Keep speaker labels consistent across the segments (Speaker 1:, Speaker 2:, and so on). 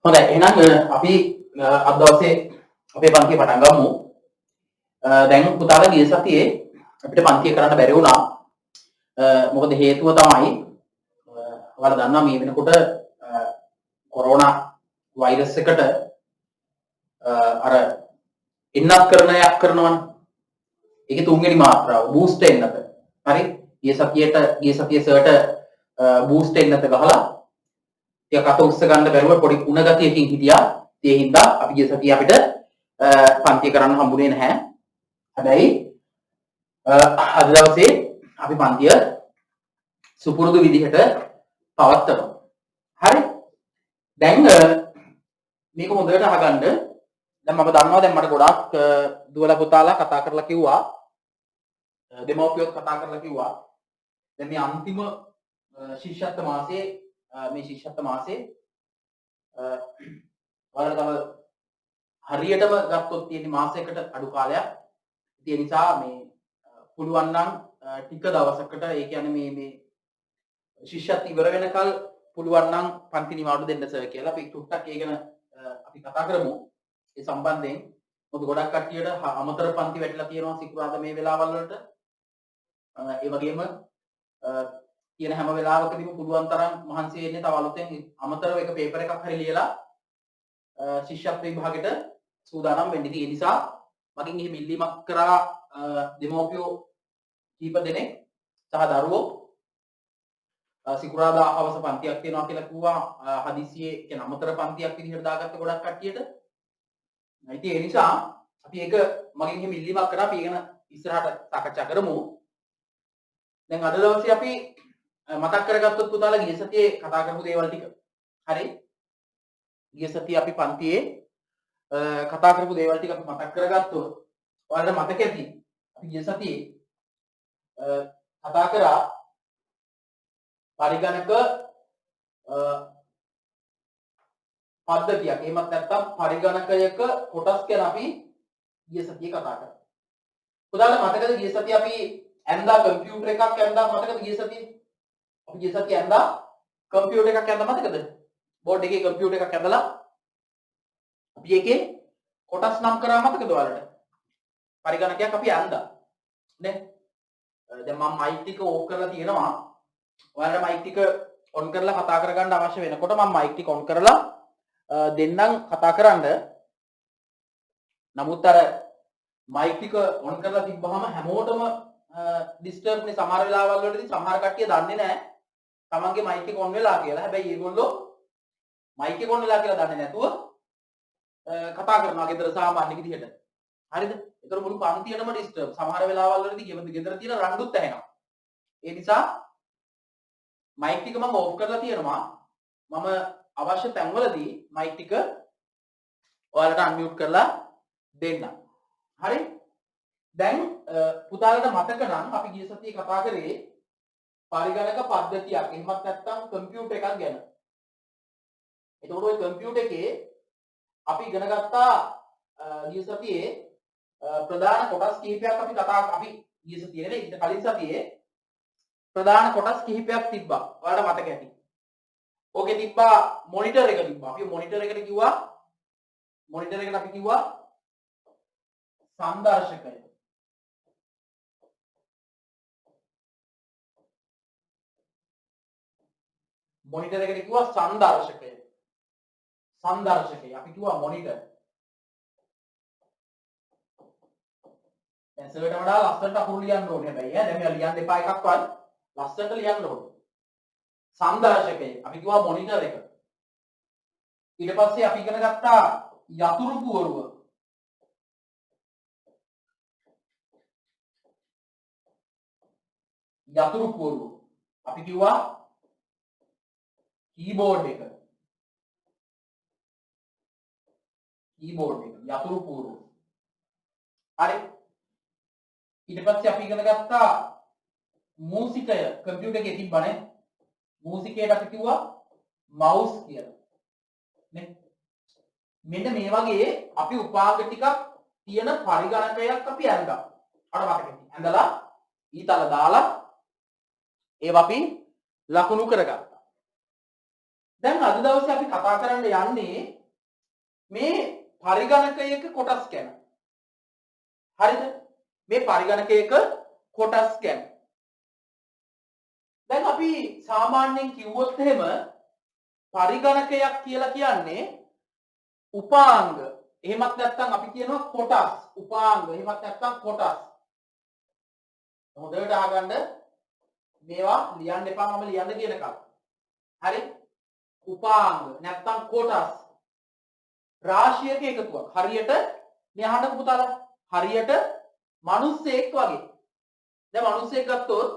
Speaker 1: හොඳයි එහෙනම් අපි අද දවසේ අපේ පන්තිය පටන් ගමු. දැන් පුතාලා ගිය සතියේ අපිට පන්තිය කරන්න බැරි වුණා. මොකද හේතුව තමයි ඔයාලා දන්නවා මේ වෙනකොට කොරෝනා වෛරස් එකට අර එන්නත් කරනයක් කරනවනේ. ඒකේ තුන්වෙනි මාත්‍රාව බූස්ට් එන්නත. හරි? ගිය සතියේ සර්ට බූස්ට් එන්නත ගහලා ටිකක් අත උස්ස ගන්න බැරුව පොඩි උණ ගතියකින් හිටියා. ඒ හින්දා අපි ගිය සතියේ අපිට පන්තිය කරන්න හම්බුනේ නැහැ. හැබැයි අද දවසේ අපි පන්තිය සුපුරුදු විදිහට පවත්වනවා. හරි? දැන් මේක හොඳට අහගන්න. දැන් මම දන්නවා දැන් මට ගොඩාක් දුවලා පුතාලා කතා කරලා කිව්වා. දෙමව්පියොත් කතා කරලා කිව්වා. දැන් මේ අන්තිම ශිෂ්‍යත්ව මාසයේ ඔයාලා තව හරියටම ගත්තොත් තියෙන මාසයකට අඩු කාලයක්. ඒ නිසා මේ පුළුවන් නම් ටික දවසකට ඒ කියන්නේ මේ ශිෂ්‍යත්ව ඉවර වෙනකල් පුළුවන් නම් පන්ති නිවාඩු දෙන්න සර් කියලා අපි චුට්ටක් ඒ ගැන අපි කතා කරමු. ඒ සම්බන්ධයෙන් මොකද ගොඩක් කට්ටියට අමතර පන්ති වැටිලා තියෙනවා සිකුරාදා මේ වෙලාවල් වලට. ඒ වගේම තියෙන හැම වෙලාවකදීම පුළුවන් තරම් මහන්සි වෙන්නේ තව අලුතෙන් අමතරව එක පේපර් එකක් හරි ලියලා ශිෂ්‍යත්ව විභාගෙට සූදානම් වෙන්න. ඉතින් ඒ නිසා මගෙන් එහෙම ඉල්ලීමක් කරා දෙමෝපියෝ කීප දෙනෙක් සහ දරුවෝ සිකුරාදා හවස පන්තියක් තියෙනවා කියලා කිව්වා. හදිසියේ කියන අමතර පන්තියක් විදිහට දාගත්ත ගොඩක් කට්ටියට. ඉතින් ඒ නිසා අපි ඒක මගෙන් එහෙම ඉල්ලීමක් කරා අපි ඒක ඉස්සරහට සාකච්ඡා කරමු. දැන් අද දවසේ අපි මතක් කරගත්තොත් පුතාලා ගිය සතියේ කතා කරපු දේවල් ටික. හරි? ගිය සතියේ අපි පන්තියේ කතා කරපු දේවල් ටික අපි මතක් කරගත්තොත් ඔයාලට මතක ඇති. අපි ගිය සතියේ කතා කරා පරිගණක පද්ධතියක්. එහෙමත් නැත්නම් පරිගණකයක කොටස් ගැන අපි ගිය සතියේ කතා කරා. පුතාලට මතකද ගිය සතියේ අපි ඇන්දා කම්පියුටර් එකක් ඇන්දා මතකද ගිය සතියේ? අපි ගිය සතියේ ඇන්දා කම්පියුටර් එකක් ඇන්දා මතකද? බෝඩ් එකේ කම්පියුටර් එකක් ඇඳලා අපි ඒකේ කොටස් නම් කරා මතකද ඔයාලට? පරිගණකයක් අපි ඇන්දා. නේ? දැන් මම මයික් ටික ඕෆ් කරලා තියෙනවා. ඔයාලට මයික් ටික ඔන් කරලා කතා කරගන්න අවශ්‍ය වෙනකොට මම මයික් ටික ඔන් කරලා දෙන්නම් කතා කරන්න. නමුත් අර මයික් ටික ඔන් කරලා තිබ්බහම හැමෝටම ඩිස්ටර්බ් නේ. සමහර වෙලාවල් වලදී සමහර කට්ටිය දන්නේ නැහැ තමන්ගේ මයික් එක ඔන් වෙලා කියලා. හැබැයි ඒගොල්ලෝ මයික් එක ඔන් වෙලා කියලා දන්නේ නැතුව කතා කරනවා ගෙදර සාමාන්‍ය විදිහට. හරිද? ඒතර මුළු පන්තියටම ඩිස්ටර්බ්. සමහර වෙලාවල් වලදී ගෙදර තියෙන රණ්ඩුත් ඇහෙනවා. ඒ නිසා මයික් ටික මම ඕෆ් කරලා තියෙනවා. මම අවශ්‍ය තැන්වලදී මයික් ටික ඔයාලට අන්මියුට් කරලා දෙන්නම්. හරි? දැන් පුතාලට මතක නම් අපි ගිය සතියේ කතා කරේ පරිගණක පද්ධතියක්. එහෙමත් නැත්නම් කම්පියුටර් එකක් ගැන. එතකොට ওই කම්පියුටර් එකේ අපි ඉගෙන ගත්තා ගිය සතියේ ප්‍රධාන කොටස් කිහිපයක් අපි ගිය සතියේ නෙවෙයි ඊට කලින් සතියේ ප්‍රධාන කොටස් කිහිපයක් තිබ්බා. ඔයාලට මතක ඇති. ඕකේ තිබ්බා මොනිටර් එක තිබ්බා. අපි මොනිටර් එකට කිව්වා සංදර්ශකය. මොනිටර් එකට කිව්වා සංදර්ශකය. අපි කිව්වා මොනිටර්. දැන් සර්ට වඩා ලස්සනට අකුරු ලියන්න ඕනේ හැබැයි දැන් මේවා ලියන්න එපා එකක්වත් ලස්සනට ලියන්න ඕනේ. සංදර්ශකය අපි කිව්වා මොනිටර් එක. ඊට පස්සේ අපි ඉගෙන ගත්තා යතුරු පුවරුව. අපි කිව්වා කීබෝඩ් එක. යතුරු පුවරුව. හරි. ඊට පස්සේ අපි ඉගෙන ගත්තා මූසිකය. කම්පියුටර් එකේ තිබ්බනේ. මූසිකයට අපි කිව්වා මවුස් කියලා. නේ? මෙන්න මේ වගේ අපි උපාංග ටිකක් තියෙන පරිගණකයක් අපි ඇඳලා. අර මතකයි. ඇඳලා ඊතල දාලා ඒව අපි ලකුණු කරගත්තා. දැන් අද දවසේ අපි කතා කරන්න යන්නේ මේ පරිගණකයක කොටස් ගැන. හරිද? මේ පරිගණකයක කොටස් ගැන. දැන් අපි සාමාන්‍යයෙන් කිව්වොත් එහෙම පරිගණකයක් කියලා කියන්නේ උපාංග. එහෙමත් නැත්නම් අපි කියනවා කොටස්. උපාංග. එහෙමත් නැත්නම් කොටස්. හොඳට අහගන්න මේවා ලියන්න එපා මම ලියන්න කියනකම්. හරි? උපාංග නැත්නම් කොටස් රාශියක එකතුවක්. හරියට මේ අහන්න පුතාලා හරියට මිනිස්සෙක් වගේ. දැන් මිනිස්සෙක් ගත්තොත්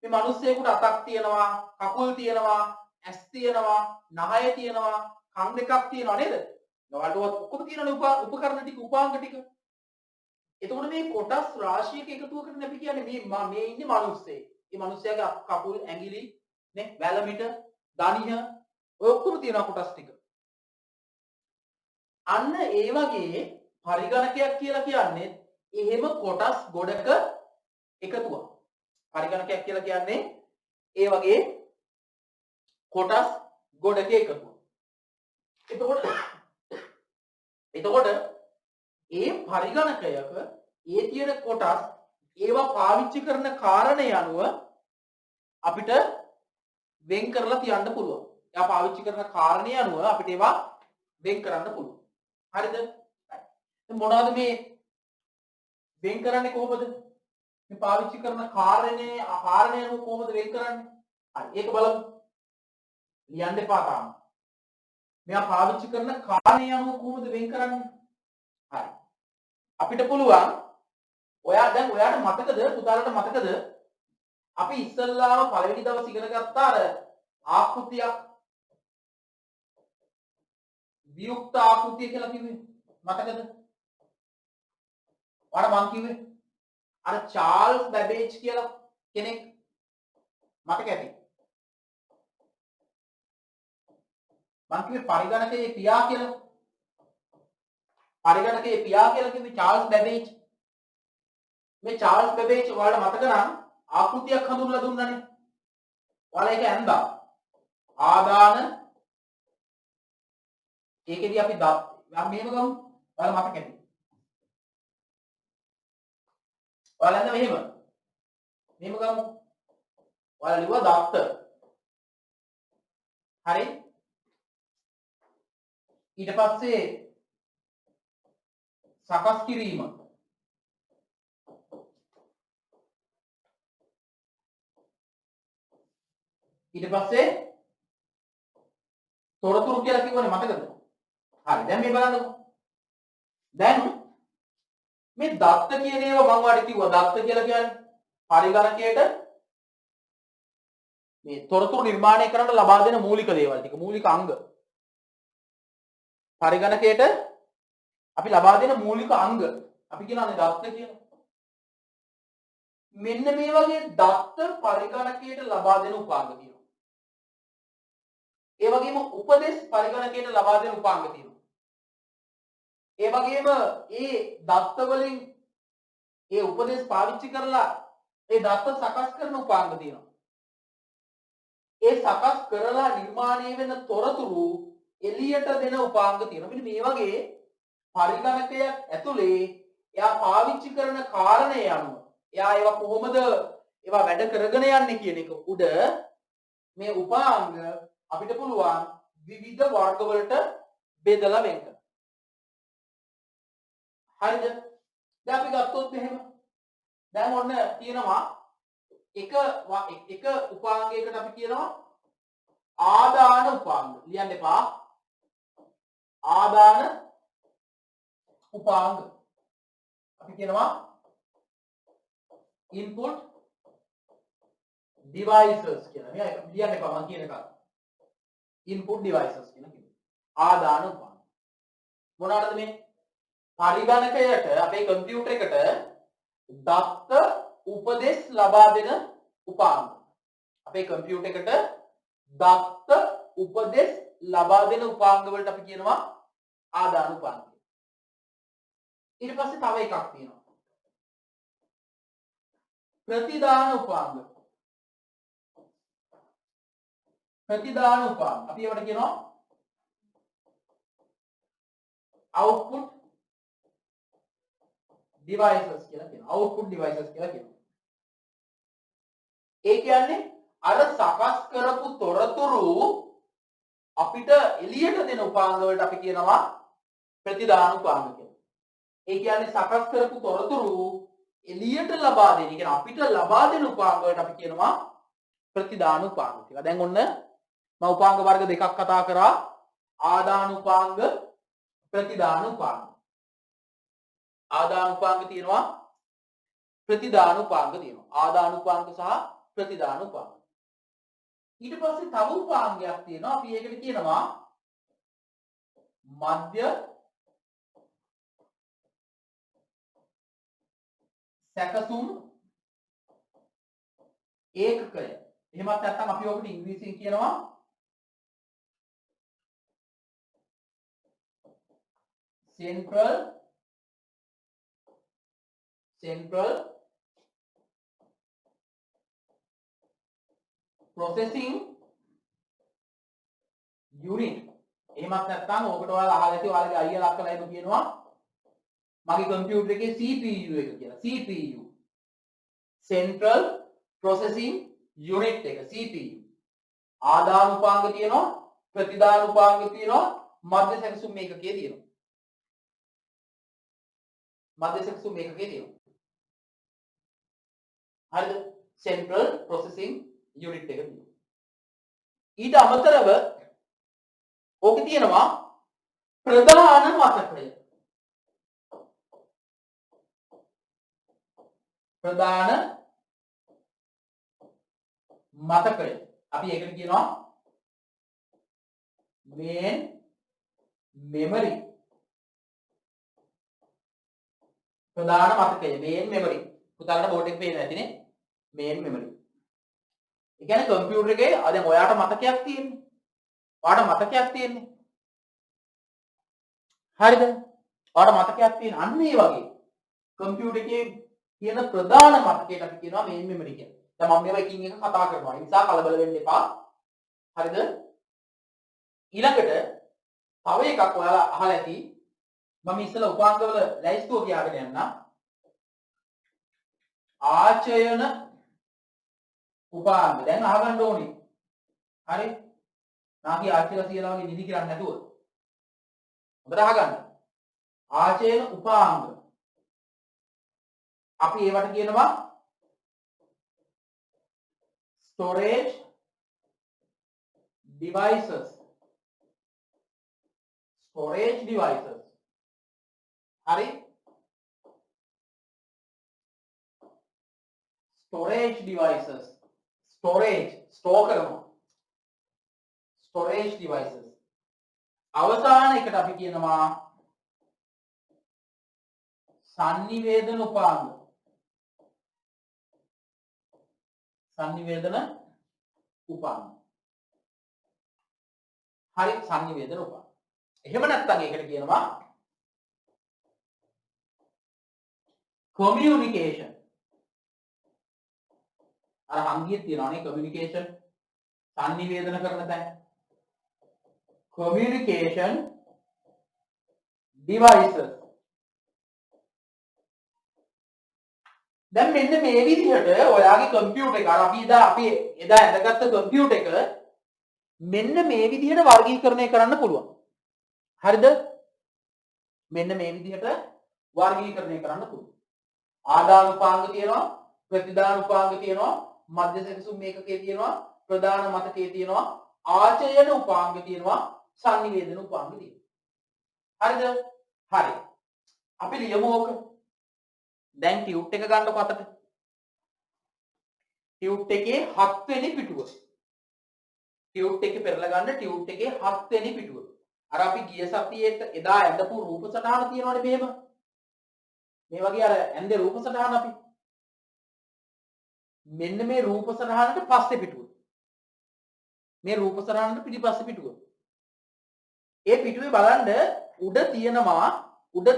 Speaker 1: මේ මිනිස්සෙකුට අතක් තියෙනවා, කකුල් තියෙනවා, ඇස් තියෙනවා, නහය තියෙනවා, කන් දෙකක් තියෙනවා නේද? ඔයාලට ඔක්කොම තියෙනනේ උපකරණ ටික, උපාංග ටික. එතකොට මේ කොටස් රාශියක එකතුවකට අපි කියන්නේ මේ ඉන්නේ මිනිස්සෙක්. මේ මිනිස්සයාගේ කකුල්, ඇඟිලි, නේ, වැලමිට, දණිහ ඔය ඔක්කොම තියෙනවා කොටස් ටික. අන්න ඒ වගේ පරිගණකයක් කියලා කියන්නේ එහෙම කොටස් ගොඩක එකතුවක්. පරිගණකයක් කියලා කියන්නේ ඒ වගේ කොටස් ගොඩක එකතුවක්. එතකොට ඒ පරිගණකයක ඒ තියෙන කොටස් ඒවා පාවිච්චි කරන කාරණේ අනුව අපිට වෙන් කරලා තියන්න පුළුවන්. එයා පාවිච්චි කරන කාරණේ අනුව අපිට ඒවා වෙන් කරන්න පුළුවන්. හරිද? දැන් මොනවද මේ වෙන් කරන්නේ කොහොමද? මේ පාවිච්චි කරන කාරණේ අනුව කොහොමද වෙන් කරන්නේ? හරි. ඒක බලමු. ලියන්න එපා තාම. මෙයා පාවිච්චි කරන කාරණේ අනුව කොහොමද වෙන් කරන්නේ? හරි. අපිට පුළුවන් ඔයාට මතකද පුතාලට මතකද අපි ඉස්සල්ලාම පළවෙනි දවස් ඉගෙන ගත්තා අර ආකෘතියක් වියුක්ත ආකෘතිය කියලා කිව්වේ මතකද? ඔයාලා මං කිව්වේ අර චාල්ස් බැබේජ් කියලා කෙනෙක් මතක ඇති. මං කිව්වේ පරිගණකයේ පියා කියලා. පරිගණකයේ පියා කියලා කිව්වේ චාල්ස් බැබේජ්. මේ චාල්ස් බැබේජ් ඔයාලට මතක නම් ආකෘතියක් හඳුන්වලා දුන්නානේ. ඔයාලා ඒක ඇඳා. ආදාන ඒකෙදි අපි මෙහෙම ගමු. ඔයාලා මතක ඇති. ඔයාලා ඇඳ මෙහෙම. මෙහෙම ගමු. ඔයාලා ලිව්වා දත්ත. හරි? ඊට පස්සේ සකස් කිරීම. ඊට පස්සේ තොරතුරු කියලා කිව්වනේ මතකද? හරි. දැන් මේ බලන්නකෝ. දැන් මේ දත්ත කියන ඒවා මම ඔයාලට කිව්වා දත්ත කියලා කියන්නේ පරිගණකයට මේ තොරතුරු නිර්මාණය කරන්න ලබා දෙන මූලික දේවල් ටික මූලික අංග. පරිගණකයට අපි ලබා දෙන මූලික අංග අපි කියනවානේ දත්ත කියලා. මෙන්න මේ වගේ දත්ත පරිගණකයට ලබා දෙන උපාංග තියෙනවා. ඒ වගේම උපදේශ පරිගණකයට ලබා දෙන උපාංග තියෙනවා. ඒ වගේම ඒ දත්ත වලින් ඒ උපදේශ පාවිච්චි කරලා ඒ දත්ත සකස් කරන උපාංග තියෙනවා. ඒ සකස් කරලා නිර්මාණය වෙන තොරතුරු එළියට දෙන උපාංග තියෙනවා. මෙන්න මේ වගේ පරිගණකයක් ඇතුලේ එයා පාවිච්චි කරන කාරණේ අනුව එයා ඒවා කොහොමද ඒවා වැඩ කරගෙන යන්නේ කියන එක උඩ මේ උපාංග අපිට පුළුවන් විවිධ වර්ග වලට බෙදලා වෙන් කරන්න. හරිද? දැන් අපි ගත්තොත් එහෙම දැන් ඔන්න තියෙනවා එක උපාංගයකට අපි කියනවා ආදාන උපාංග. ලියන්න එපා. ආදාන උපාංග. අපි කියනවා input devices කියලා. මේ ලියන්න එපා මම කියන එක. input devices කියලා කියනවා. ආදාන උපාංග. මොනවාටද මේ? පරිගණකයට අපේ කම්පියුටර් එකට දත්ත උපදෙස් ලබා දෙන උපාංග. අපේ කම්පියුටර් එකට දත්ත උපදෙස් ලබා දෙන උපාංග වලට අපි කියනවා ආදාන උපාංග. ඊට පස්සේ තව එකක් තියෙනවා. ප්‍රතිදාන උපාංග. ප්‍රතිදාන උපාංග. අපි ඒවට කියනවා output devices කියලා කියනවා. output devices කියලා කියනවා. ඒ කියන්නේ අර සකස් කරපු තොරතුරු අපිට එළියට දෙන උපාංග වලට අපි කියනවා ප්‍රතිදාන උපාංග කියලා. ඒ කියන්නේ සකස් කරපු තොරතුරු එළියට ලබා දෙන, කියන්නේ අපිට ලබා දෙන උපාංග වලට අපි කියනවා ප්‍රතිදාන උපාංග කියලා. දැන් ඔන්න මම උපාංග වර්ග දෙකක් කතා කරා. ආදාන උපාංග, ප්‍රතිදාන උපාංග. ආදාන උපාංග තියෙනවා, ප්‍රතිදාන උපාංග තියෙනවා. ආදාන උපාංග සහ ප්‍රතිදාන උපාංග. ඊට පස්සේ තව උපාංගයක් තියෙනවා. අපි ඒකට කියනවා මධ්‍ය සැකසුම් ඒකකය. එහෙමත් නැත්නම් අපි ඔකට ඉංග්‍රීසියෙන් කියනවා central processing unit. එහෙමත් නැත්නම් ඔකට ඔයාලා අහලා ඇති ඔයාලගේ අයියා ලක්කලා එහෙම කියනවා මගේ කම්පියුටර් එකේ CPU එක කියලා. CPU Central Processing Unit එක CPU. ආදාන උපාංග තියෙනවා, ප්‍රතිදාන උපාංග තියෙනවා, මධ්‍ය සැකසුම් ඒකකයේ තියෙනවා. මධ්‍ය සැකසුම් ඒකකයේ තියෙනවා. හරිද? Central Processing Unit එක තියෙනවා. ඊට අමතරව ඕකේ තියෙනවා ප්‍රධාන මතකය. ප්‍රධාන මතකය. අපි ඒකට කියනවා main memory. ප්‍රධාන මතකය main memory. පුතාලට බෝඩ් එක පේනවා ඇතිනේ. main memory. ඒ කියන්නේ කම්පියුටර් එකේ දැන් ඔයාට මතකයක් තියෙන්නේ. ඔයාට මතකයක් තියෙන්නේ. හරිද? ඔයාට මතකයක් තියෙන අන්න ඒ වගේ කම්පියුටර් එකේ තියෙන ප්‍රධාන මතකයට අපි කියනවා main memory කියලා. දැන් මම මේවා එකින් එක කතා කරනවා. ඒ නිසා කලබල වෙන්න එපා. හරිද? ඊළඟට තව එකක් ඔයාලා අහලා ඇති. මම ඉස්සෙල්ලා උපාංගවල ලැයිස්තුව කියාගෙන යන්න. ආචයන උපාංග. දැන් අහගන්න ඕනේ. හරි? නාකි ආචයලා කියලා වගේ නිදි කරන්නේ නැතුව. හොඳට අහගන්න. ආචයන උපාංග. අපි ඒවට කියනවා storage devices. Storage devices. hari storage devices. Storage store කරනවා. Storage devices. අවසාන එකට අපි කියනවා sannivedana උපාංග. sannivedana උපාංග. හරි sannivedana උපාංග. එහෙම නැත්නම් ඒකට කියනවා communication. අර හංගියේ තියෙනවානේ communication sannivedana කරන තැන. communication devices. දැන් මෙන්න මේ විදිහට ඔයාගේ කම්පියුටර් එක අර අපි එදා ඇඳගත්ත කම්පියුටර් එක මෙන්න මේ විදිහට වර්ගීකරණය කරන්න පුළුවන්. හරිද? මෙන්න මේ විදිහට වර්ගීකරණය කරන්න පුළුවන්. ආදාන උපාංග තියෙනවා, ප්‍රතිදාන උපාංග තියෙනවා, මධ්‍ය සැකසුම් මේකකේ තියෙනවා, ප්‍රධාන මතකයේ තියෙනවා, ආචයන උපාංග තියෙනවා, sannivedana උපාංග තියෙනවා. හරිද? හරි. අපි ලියමු ඕක. දැන් ටියුට් එක ගන්නකො අතට. ටියුට් එකේ 7 වෙනි පිටුව. ටියුට් එකේ පෙරලා ගන්න ටියුට් එකේ 7 වෙනි පිටුව. අර අපි ගිය සතියේට එදා ඇඳපු රූප සටහන තියෙනවනේ මෙහෙම. මේ වගේ අර ඇඳේ රූප සටහන අපි. මෙන්න මේ රූප සටහනට පස්සේ පිටුව. මේ රූප සටහනට පිටිපස්සේ පිටුව. ඒ පිටුවේ බලන්න උඩ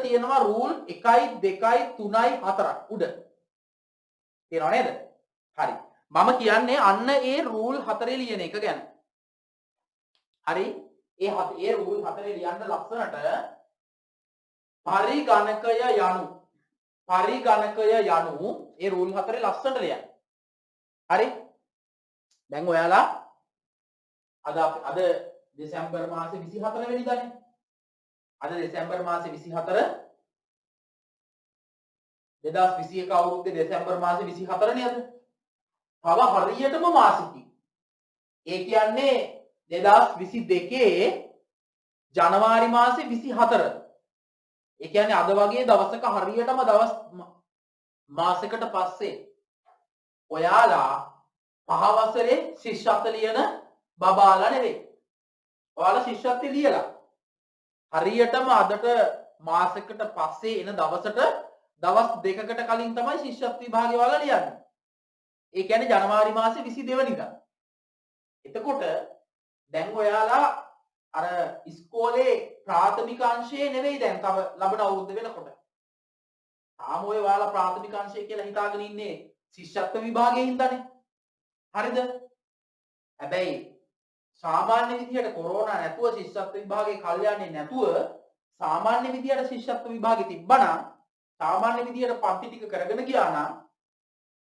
Speaker 1: තියෙනවා රූල් 1 2 3 4ක් උඩ. තේරෙනව නේද? හරි. මම කියන්නේ අන්න ඒ රූල් 4 ලියන එක ගැන. හරි ඒ රූල් හතරේ ලියන්න ලස්සනට පරිගණකය යනු ඒ රූල් හතරේ ලස්සනට ලියන්න. හරි දැන් ඔයාලා අද දෙසැම්බර් මාසේ 24 වෙනිදානේ. අද දෙසැම්බර් මාසේ 24 2021 අවුරුද්දේ දෙසැම්බර් මාසේ 24 නේ අද. තව හරියටම මාසෙකින්. ඒ කියන්නේ 2022 ජනවාරි මාසේ 24. ඒ කියන්නේ අද වගේ දවසක හරියටම දවස් මාසයකට පස්සේ ඔයාලා පහ වසරේ ශිෂ්‍යත්ව ලියන බබාලා නෙවෙයි. ඔයාලා ශිෂ්‍යත්ව ලියලා හරියටම අදට මාසයකට පස්සේ එන දවසට දවස් දෙකකට කලින් තමයි ශිෂ්‍යත්ව විභාගය ඔයාලා ලියන්නේ. ඒ කියන්නේ ජනවාරි මාසේ 22 වෙනිදා. එතකොට දැන් ඔයාලා අර ඉස්කෝලේ ප්‍රාථමික අංශයේ නෙවෙයි දැන් තව ලබන අවුරුද්ද වෙනකොට. තාම ඔය ඔයාලා ප්‍රාථමික අංශය කියලා හිතාගෙන ඉන්නේ ශිෂ්‍යත්ව විභාගයේ හින්දානේ. හරිද? හැබැයි සාමාන්‍ය විදියට කොරෝනා නැතුව ශිෂ්‍යත්ව විභාගේ කල් යන්නේ නැතුව සාමාන්‍ය විදියට ශිෂ්‍යත්ව විභාගේ තිබ්බනම් සාමාන්‍ය විදියට පන්ති ටික කරගෙන ගියා නම්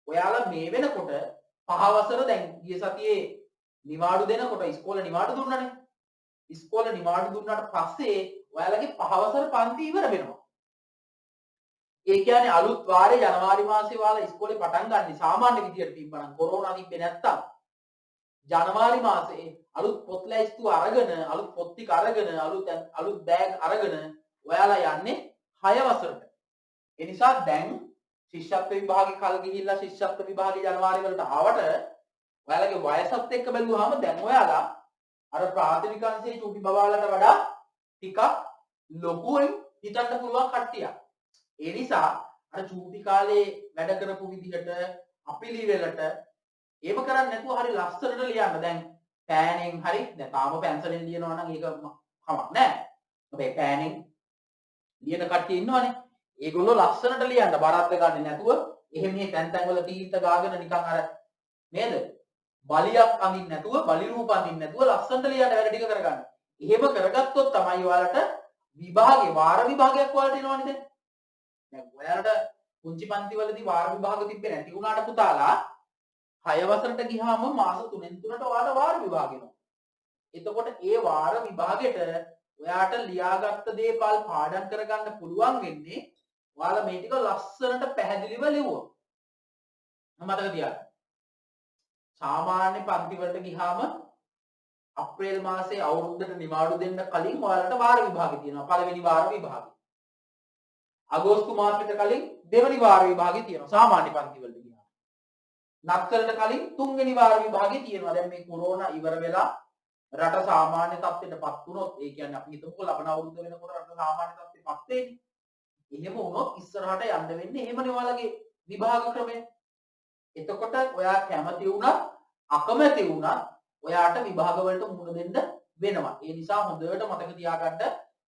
Speaker 1: ඔයාලා මේ වෙනකොට පහ වසර දැන් ගිය සතියේ නිවාඩු දෙනකොට ඉස්කෝලේ නිවාඩු දුන්නානේ. ඉස්කෝලේ නිවාඩු දුන්නාට පස්සේ ඔයාලගේ පහ වසර පන්ති ඉවර වෙනවා. ඒ කියන්නේ අලුත් වාරේ ජනවාරි මාසේ ඔයාලා ඉස්කෝලේ පටන් ගන්න සාමාන්‍ය විදියට තිබ්බනම් කොරෝනා තිබ්බේ නැත්තම් ජනවාරි මාසේ අලුත් පොත් ලැයිස්තු අරගෙන අලුත් පොත් ටික අරගෙන අලුත් බෑග් අරගෙන ඔයාලා යන්නේ 6 වසරට. ඒ නිසා දැන් ශිෂ්‍යත්ව විභාගේ කල් ගිහිල්ලා ශිෂ්‍යත්ව විභාගේ ජනවාරි වලට ආවට ඔයාලගේ වයසත් එක්ක බැලුවාම දැන් ඔයාලා අර ප්‍රාථමික අංශයේ චූටි බබාලට වඩා ටිකක් ලොකුවෙන් හිතන්න පුළුවන් කට්ටියක්. ඒ නිසා අර චූටි කාලේ වැඩ කරපු විදිහට අපිලිවෙලට ඒව කරන්නේ නැතුව හරි ලස්සනට ලියන්න. දැන් පෑනෙන් හරි දැන් තාම පැන්සලෙන් ලියනවා නම් ඒක කමක් නැහැ. හැබැයි පෑනෙන් ලියන කට්ටිය ඉන්නවනේ. ඒගොල්ලෝ ලස්සනට ලියන්න බරද්ද ගන්න නැතුව එහෙම මේ තැන් වල තීන්ත ගාගෙන නිකන් අර නේද? බලියක් අඳින්න නැතුව බලි රූප අඳින්න නැතුව ලස්සනට ලියන්න වැඩ ටික කරගන්න. එහෙම කරගත්තොත් තමයි ඔයාලට විභාගේ වාර විභාගයක් ඔයාලට එනවනේ දැන්. දැන් ඔයාලට පුංචි පන්ති වලදී වාර විභාග තිබ්බේ නැති වුණාට පුතාලා 6 වසරට ගියාම මාස 3න් 3ට ඔයාලට වාර විභාග එනවා. එතකොට ඒ වාර විභාගෙට ඔයාට ලියාගත්ත දේපල් පාඩම් කරගන්න පුළුවන් වෙන්නේ ඔයාලා මේ ටික ලස්සනට පැහැදිලිව ලිව්වොත්. මතක තියාගන්න. සාමාන්‍ය පන්ති වලට ගියාම අප්‍රේල් මාසේ අවුරුද්දට නිවාඩු දෙන්න කලින් ඔයාලට වාර විභාගෙ තියෙනවා. පළවෙනි වාර විභාගෙ. අගෝස්තු මාසෙට කලින් දෙවෙනි වාර විභාගෙ තියෙනවා. සාමාන්‍ය පන්ති වලට ගියාම. නත්තලට කලින් තුන්වෙනි වාර විභාගෙ තියෙනවා. දැන් මේ කොරෝනා ඉවර වෙලා රට සාමාන්‍ය තත්ත්වයටපත් වුණොත් ඒ කියන්නේ අපි හිතමුකෝ ලබන අවුරුද්ද වෙනකොට රට සාමාන්‍ය තත්ත්වයටපත් වෙන්නේ. එහෙම වුණොත් ඉස්සරහට යන්න වෙන්නේ එහෙමනේ ඔයාලගේ විභාග ක්‍රමය. එතකොට ඔයා කැමති වුණත් අකමැති වුණත් ඔයාට විභාග වලට මුහුණ දෙන්න වෙනවා. ඒ නිසා හොඳට මතක තියාගන්න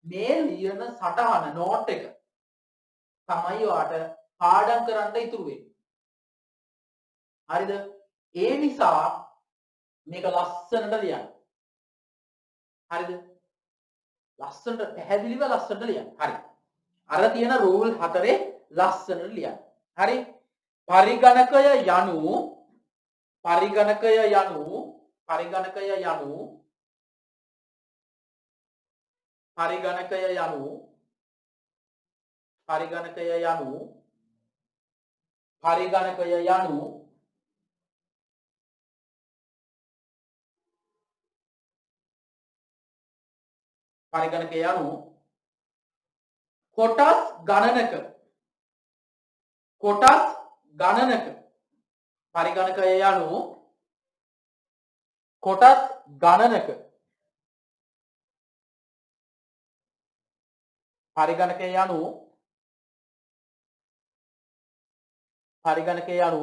Speaker 1: මේ ලියන සටහන නෝට් එක තමයි ඔයාට පාඩම් කරන්න ඉතුරු වෙන්නේ. හරිද? ඒ නිසා මේක ලස්සනට ලියන්න. හරිද? ලස්සනට පැහැදිලිව ලස්සනට ලියන්න. හරි. අර තියෙන රූල් හතරේ ලස්සනට ලියන්න. හරි? පරිගණකය යනු කොටස් ගණනක පරිගණකය යනු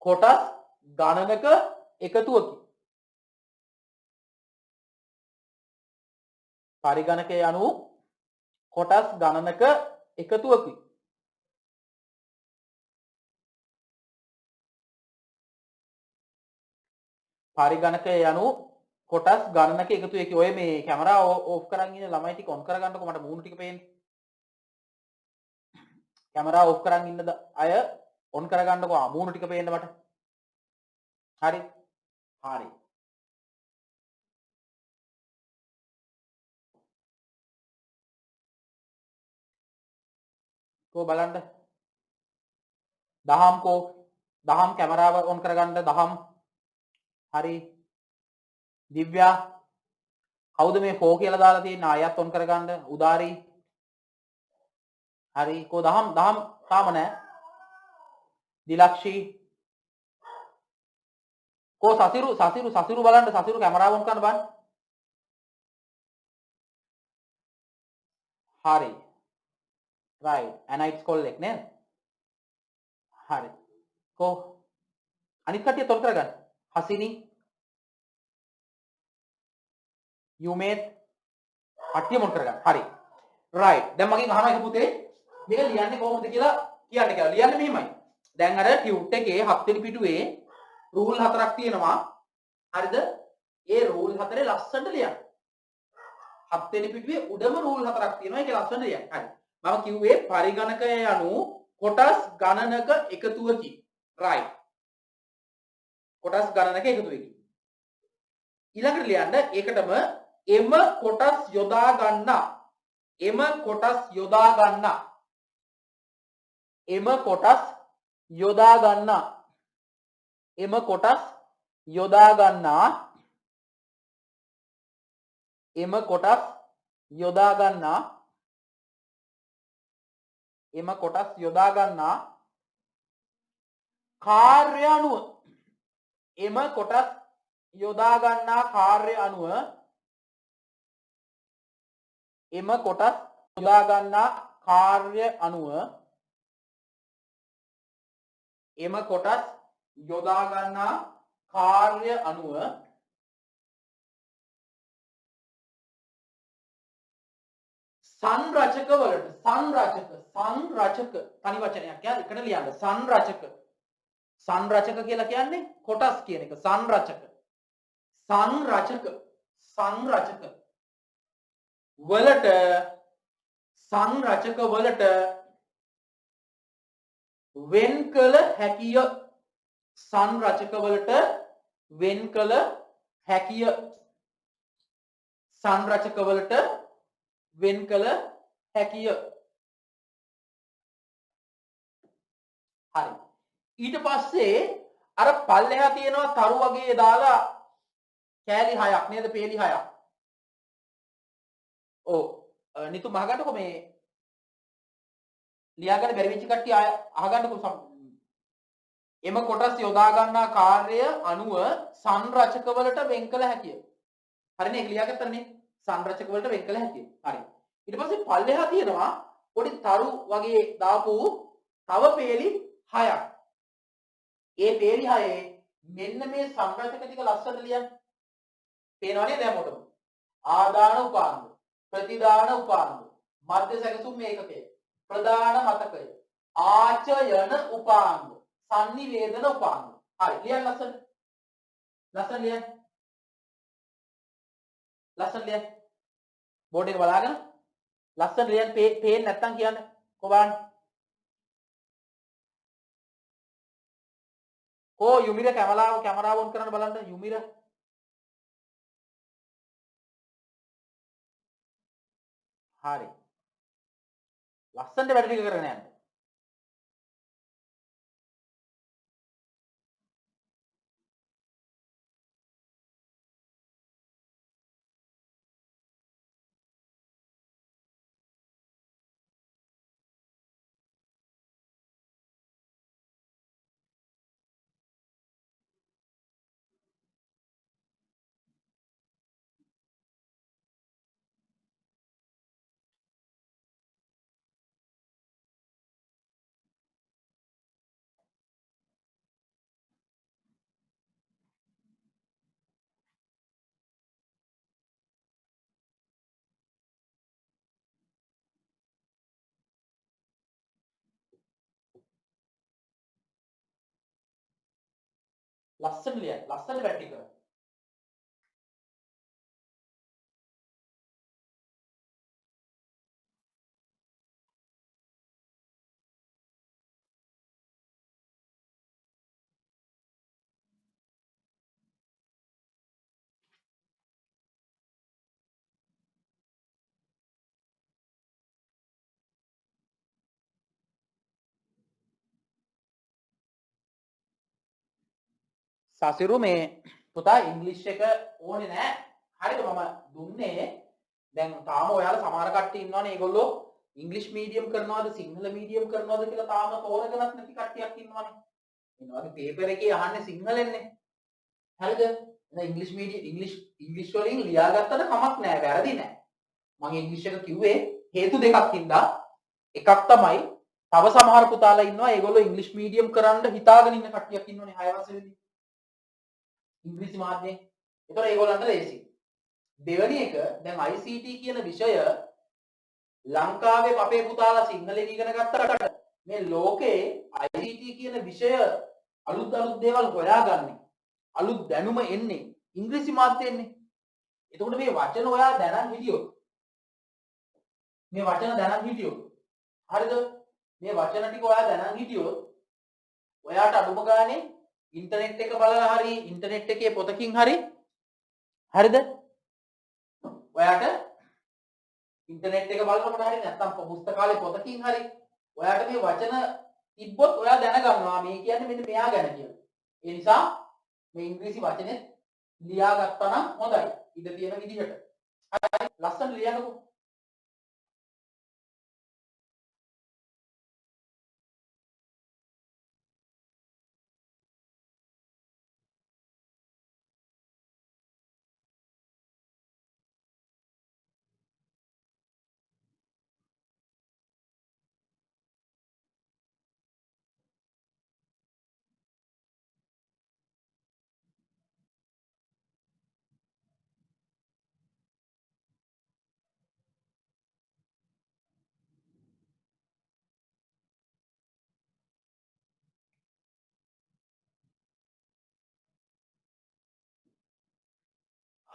Speaker 1: කොටස් ගණනක එකතුවකි. පරිගණකය යනු කොටස් ගණනක එකතුවකි. පරිගණකය යනු කොටස් ගණනක එකතුවකි. ඔය මේ කැමරා ඕෆ් කරන් ඉන්න ළමයි ටික ඔන් කරගන්නකො මට මූණු ටික පේන්නේ. කැමරා ඕෆ් කරන් ඉන්න අය ඔන් කරගන්නකො මූණු ටික පේන්න මට. හරි. හරි. කෝ බලන්න. දහම් කෝ. දහම් කැමරාව ඔන් කරගන්න දහම්. හරි. දිව්‍යා කවුද මේ ෆෝ කියලා දාලා තියෙන්නේ ආයත් ඔන් කරගන්න උදාරි. හරි. කෝ දහම් තාම නැහැ. දිලක්ෂී කෝ සසිරු බලන්න සසිරු කැමරාව ඔන් කරන්න බලන්න. හරි. right ඇනයිට්ස් කොල්ලෙක් නේද? හරි. කෝ අනිත් කට්ටිය තොල් කරගන්න. හසිනි යුමේත් කට්ටිය මොන් කරගන්න. හරි. right. දැන් මගෙන් අහනවා එක පුතේ මේක ලියන්නේ කොහොමද කියලා කියන්න කියලා. ලියන්නේ මෙහෙමයි. දැන් අර ටියුට් එකේ 7 වෙනි පිටුවේ රූල් 4ක් තියෙනවා. හරිද? ඒ රූල් 4 ලස්සනට ලියන්න. 7 වෙනි පිටුවේ උඩම රූල් 4ක් තියෙනවා. ඒක ලස්සනට ලියන්න. හරි. මම කිව්වේ පරිගණකය යනු කොටස් ගණනක එකතුවකි. right. කොටස් ගණනක එකතුවකි. ඊළඟට ලියන්න ඒකටම එම කොටස් යොදා ගන්නා එම කොටස් යොදා ගන්නා එම කොටස් යොදා ගන්නා එම කොටස් යොදා ගන්නා එම කොටස් යොදා ගන්නා එම කොටස් යොදා ගන්නා කාර්ය අනුව එම කොටස් යොදා ගන්නා කාර්ය අනුව එම කොටස් යොදා ගන්නා කාර්ය අනුව එම කොටස් යොදා ගන්නා කාර්ය අනුව සංරචක වලට සංරචක තනි වචනයක් යා එකට ලියන්න සංරචක කියලා කියන්නේ කොටස් කියන එක සංරචක වලට සංරචක වලට වෙන් කළ හැකිය සංරචක වලට වෙන් කළ හැකිය සංරචක වලට වෙන් කළ හැකිය. හරි. ඊට පස්සේ අර පල්ලෙහා තියෙනවා තරු වගේ දාලා කෑලි 6ක් නේද? පේලි 6ක්. ඔව්. නිතු මහගන්නකො මේ ලියාගන්න බැරි වෙච්ච කට්ටිය අහගන්නකො එම කොටස් යොදා ගන්නා කාර්ය අනුව සංරචක වලට වෙන් කළ හැකිය. හරිනේ ඒක ලියාගත්තනේ. සංරචක වලට වෙන් කළ හැකියි. හරි. ඊට පස්සේ පල්ලෙහා තියෙනවා පොඩි තරු වගේ දාපු තව පේලි 6ක්. ඒ පේලි 6 මෙන්න මේ සංරචක ටික ලස්සනට ලියන්න. පේනවනේ දැන් මොකටද? ආදාන උපාංග, ප්‍රතිදාන උපාංග, මධ්‍ය සැකසුම් ඒකකය, ප්‍රදාන මතකය, ආචයන උපාංග, sannivedana උපාංග. හරි ලියන්න ලස්සනට. ලස්සන ලියන්න. ලස්සන ලියන්න. බෝඩ් එක බලාගෙන ලස්සන ලියන්න පේන්නේ නැත්තම් කියන්න කොබාන්න කෝ යුමිර කැමරාව ඔන් කරන්න බලන්න යුමිර හරි ලස්සනට වැඩ ටික කරගෙන යන්න ලස්සන ලියන්න ලස්සන වැඩ ටික සසිරු මේ පුතා ඉංග්‍රීසි එක ඕනේ නෑ. හරිද? මම දුන්නේ දැන් තාම ඔයාලා සමහර කට්ටිය ඉන්නවනේ ඒගොල්ලෝ ඉංග්‍රීසි මීඩියම් කරනවද සිංහල මීඩියම් කරනවද කියලා තාම තෝරගෙනත් නැති කට්ටියක් ඉන්නවනේ. මේ වගේ පේපර් එකේ අහන්නේ සිංහලෙන්නේ. හරිද? එහෙනම් ඉංග්‍රීසි මීඩියම් ඉංග්‍රීසි වලින් ලියාගත්තට කමක් නෑ. වැරදි නෑ. මම ඉංග්‍රීසි එක කිව්වේ හේතු දෙකක් හින්දා. එකක් තමයි තව සමහර පුතාලා ඉන්නවා ඒගොල්ලෝ ඉංග්‍රීසි මීඩියම් කරන්න හිතාගෙන ඉන්න කට්ටියක් ඉන්නවනේ 6 වසරේදී. ඉංග්‍රීසි මාධ්‍යයෙන්. ඒතකොට ඒගොල්ලන්ට ලේසි. දෙවෙනි එක දැන් ICT කියන විෂය ලංකාවේ අපේ පුතාලා සිංහලෙන් ඉගෙන ගත්තට මේ ලෝකේ ICT කියන විෂය අලුත් දේවල් හොයාගන්නේ අලුත් දැනුම එන්නේ ඉංග්‍රීසි මාධ්‍යයෙන්නේ. එතකොට මේ වචන ඔයා දැනන් හිටියොත් හරිද? මේ වචන ටික ඔයා දැනන් හිටියොත් ඔයාට අඩුම ගානේ ඉන්ටර්නෙට් එක බලලා හරි ඉන්ටර්නෙට් එකේ පොතකින් හරි හරිද? ඔයාට ඉන්ටර්නෙට් එක බලනකොට හරි නැත්නම් පුස්තකාලේ පොතකින් හරි ඔයාට මේ වචන තිබ්බොත් ඔයා දැනගන්නවා මේ කියන්නේ මෙන්න මෙයා ගැන කියලා. ඒ නිසා මේ ඉංග්‍රීසි වචනේ ලියාගත්තා නම් හොඳයි. ඉඳ තියෙන විදිහට. හරි ලස්සන ලියන්නකෝ.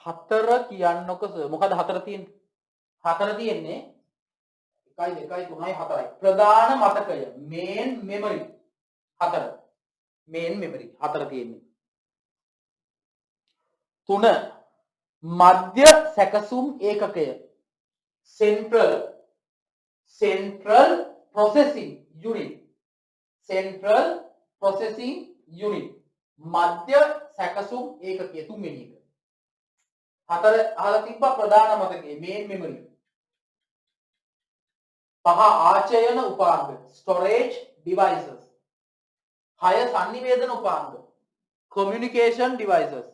Speaker 1: හතර කියන්නකො මොකද හතර තියෙන්නේ? හතර තියෙන්නේ 1 2 3 4යි. ප්‍රධාන මතකය මේන් මෙමරි හතර. මේන් මෙමරි හතර තියෙන්නේ. 3 මධ්‍ය සැකසුම් ඒකකය central processing unit මධ්‍ය සැකසුම් ඒකකය තුන්වෙනි එක. හතර අහලා තිබ්බා ප්‍රධාන මතකයේ මේන් මෙමරි. පහ ආචයන උපාංග storage devices. හය sannivedana උපාංග communication devices.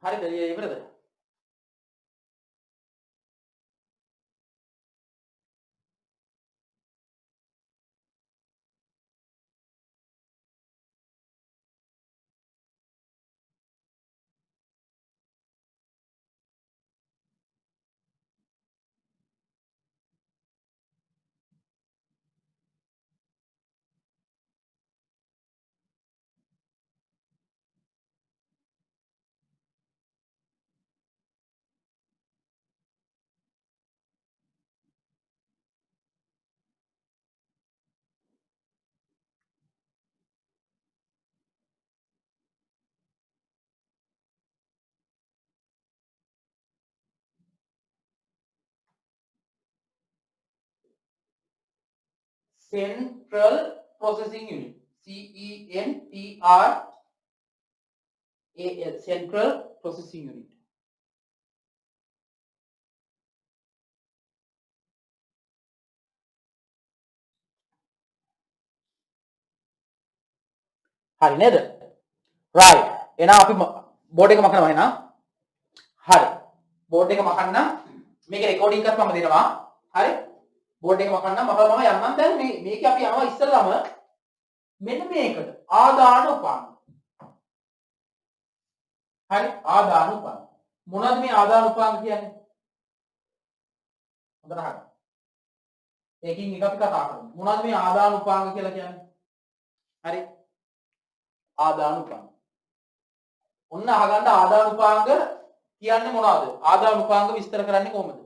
Speaker 1: හරිද? ඉවරද? central processing unit. CENTRAL, central processing unit. හරි නේද? right. එහෙනම් අපි බෝඩ් එක මකනවා එහෙනම්. හරි. බෝඩ් එක මකන්න. මේක රෙකෝඩින් එකක් මම දෙනවා. හරි. බෝඩ් එක මකන්න. මම යන්නම් දැන් මේක අපි යනවා ඉස්සෙල්ලාම මෙන්න මේකට. ආදාන උපාංග. හරි. ආදාන උපාංග. මොනවද මේ ආදාන උපාංග කියන්නේ? හොඳට අහන්න. ඒකින් එක අපි කතා කරමු. මොනවද මේ ආදාන උපාංග කියලා කියන්නේ? හරි. ආදාන උපාංග. ඔන්න අහගන්න ආදාන උපාංග කියන්නේ මොනවද? ආදාන උපාංග විස්තර කරන්නේ කොහොමද?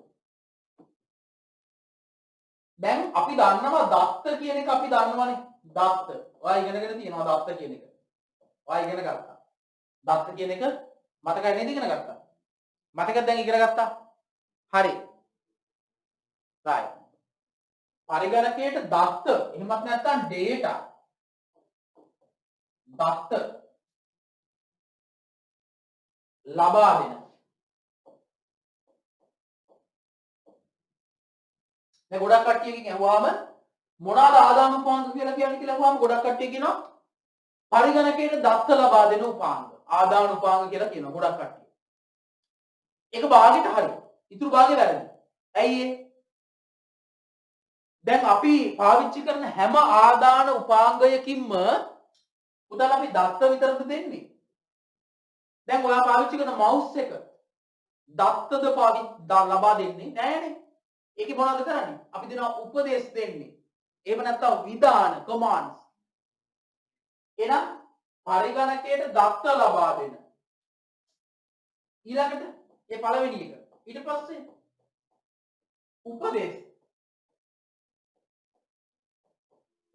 Speaker 1: දැන් අපි දන්නවා දත්ත කියන එක අපි දන්නවනේ. දත්ත. ඔයා ඉගෙනගෙන තියෙනවා දත්ත කියන එක. ඔයා ඉගෙන ගත්තා. දත්ත කියන එක මතකයි නේද ඉගෙන ගත්තා? මතකද දැන් ඉගෙන ගත්තා? හරි. right. පරිගණකයට දත්ත එහෙමත් නැත්නම් data දත්ත ලබා දෙන. දැන් ගොඩක් කට්ටියකින් අහුවාම මොනවාද ආදාන උපාංග කියලා කියලා අහුවාම ගොඩක් කට්ටිය කියනවා පරිගණකයට දත්ත ලබා දෙන උපාංග. ආදාන උපාංග කියලා කියනවා ගොඩක් කට්ටිය. ඒක භාගයට හරි. ඉතුරු භාගය වැරදි. ඇයි ඒ? දැන් අපි පාවිච්චි කරන හැම ආදාන උපාංගයකින්ම උදාහරණ අපි දත්ත විතරද දෙන්නේ. දැන් ඔයා පාවිච්චි කරන මවුස් එක දත්තද ලබා දෙන්නේ නෑනේ. ඒකේ මොනවද කරන්නේ? අපි දෙනවා උපදේශ දෙන්නේ. එහෙම නැත්නම් විධාන කමාන්ඩ්ස්. එහෙනම් පරිගණකයට දත්ත ලබා දෙන. ඊළඟට ඒ පළවෙනි එක. ඊට පස්සේ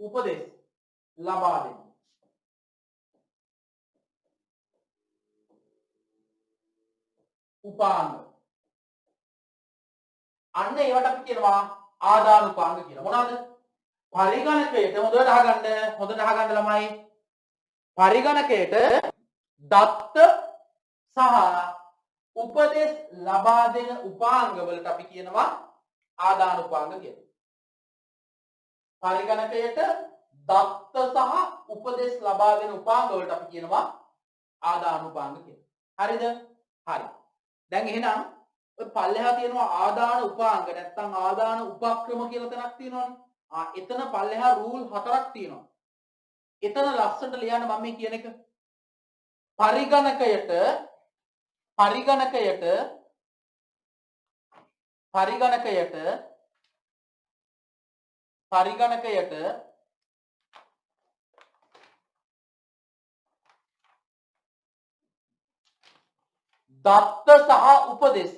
Speaker 1: උපදේශ ලබා දෙන. උපාංග. අන්න ඒවට අපි කියනවා ආදාන උපාංග කියලා. මොනවාද? පරිගණකයට හොඳට අහගන්න ළමයි. පරිගණකයට දත්ත සහ උපදේශ ලබා දෙන උපාංග වලට අපි කියනවා ආදාන උපාංග කියලා. පරිගණකයට දත්ත සහ උපදේශ ලබා දෙන උපාංග වලට අපි කියනවා ආදාන උපාංග කියලා. හරිද? හරි. දැන් එහෙනම් ඔය පල්ලෙහා තියෙනවා ආදාන උපාංග නැත්නම් ආදාන උපක්‍රම කියලා තැනක් තියෙනවනේ. එතන පල්ලෙහා රූල් 4ක් තියෙනවා. එතන ලස්සනට ලියන්න මම මේ කියන එක. පරිගණකයට දත්ත සහ උපදේශ.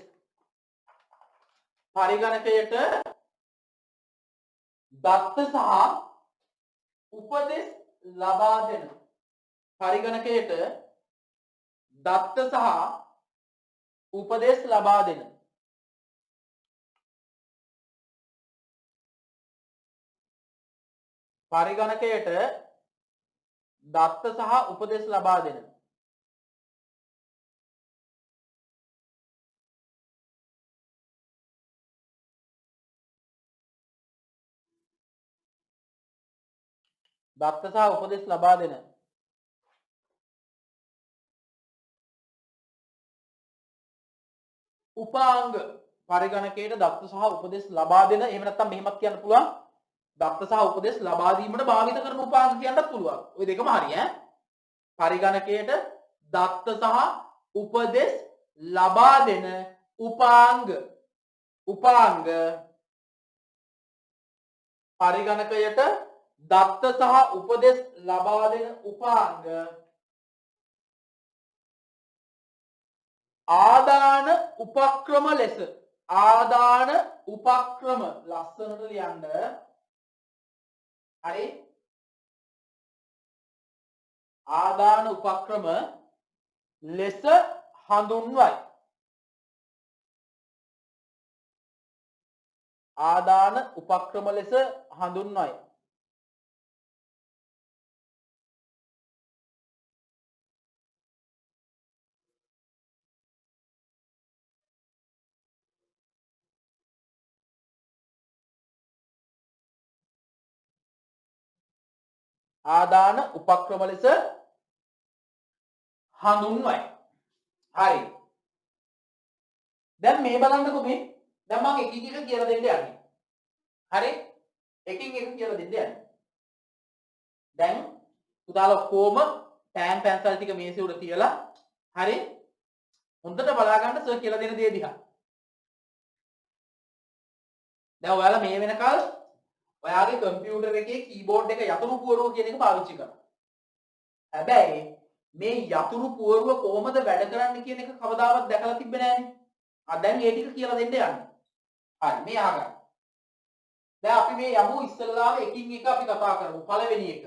Speaker 1: පරිගණකයට දත්ත සහ උපදේශ ලබා දෙන. පරිගණකයට දත්ත සහ උපදේශ ලබා දෙන. පරිගණකයට දත්ත සහ උපදේශ ලබා දෙන. දත්ත සහ උපදෙස් ලබා දෙන උපාංග. පරිගණකයට දත්ත සහ උපදෙස් ලබා දෙන. එහෙම නැත්නම් මෙහෙමත් කියන්න පුළුවන් දත්ත සහ උපදෙස් ලබා දීමට භාවිත කරන උපාංග කියන්නත් පුළුවන්. ওই දෙකම හරි ඈ. පරිගණකයට දත්ත සහ උපදෙස් ලබා දෙන උපාංග. පරිගණකයට දත්ත සහ උපදෙස් ලබා දෙන උපාංග ආදාන උපක්‍රම ලෙස. ආදාන උපක්‍රම ලස්සනට ලියන්න. හරි. ආදාන උපක්‍රම ලෙස හඳුන්වයි. ආදාන උපක්‍රම ලෙස හඳුන්වයි. ආදාන උපක්‍රම ලෙස හඳුන්වයි. හරි. දැන් මේ බලන්නකෝ මේ. දැන් මම එකින් එක කියලා දෙන්න යන්නේ. හරි? එකින් එක කියලා දෙන්න යන්නේ. දැන් පුතාලා කොහොම පෑන් පැන්සල් ටික මේසෙ උඩ තියලා හරි? හොඳට බලා ගන්න සර් කියලා දෙන දේ දිහා. දැන් ඔයාලා මේ වෙනකල් ඔයාගේ කම්පියුටර් එකේ කීබෝඩ් එක යතුරු පුවරුව කියන එක පාවිච්චි කරනවා. හැබැයි මේ යතුරු පුවරුව කොහොමද වැඩ කරන්නේ කියන එක කවදාවත් දැකලා තිබ්බේ නෑනේ. දැන් ඒ ටික කියලා දෙන්න යන්නේ. හරි මේ අහගන්න. දැන් අපි මේ යමු ඉස්සෙල්ලාම එකින් එක අපි කතා කරමු. පළවෙනි එක.